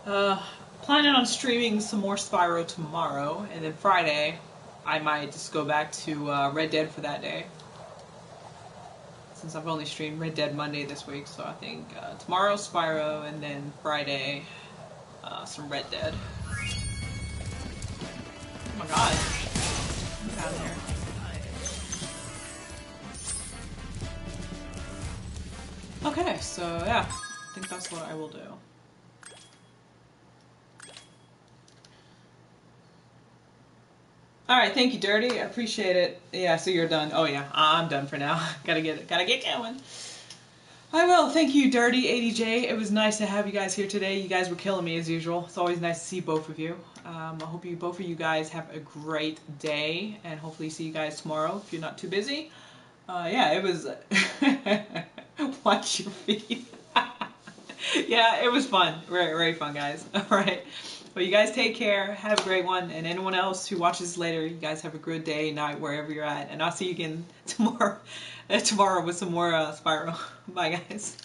Planning on streaming some more Spyro tomorrow, and then Friday I might just go back to Red Dead for that day. Since I've only streamed Red Dead Monday this week, so I think tomorrow Spyro, and then Friday some Red Dead. Oh my God. Get out of here. Okay, so yeah, I think that's what I will do. Alright, thank you, Dirty. I appreciate it. Yeah, so you're done. Oh yeah, I'm done for now. Gotta get going. I will. Thank you, Dirty 80J. It was nice to have you guys here today. You guys were killing me as usual. It's always nice to see both of you. I hope both of you guys have a great day, and hopefully see you guys tomorrow if you're not too busy. Yeah, it was... Watch your feet. Yeah, it was fun. Very fun, guys. Alright. Well, you guys take care. Have a great one. And anyone else who watches later, you guys have a good day, night, wherever you're at. And I'll see you again tomorrow with some more Spyro. Bye, guys.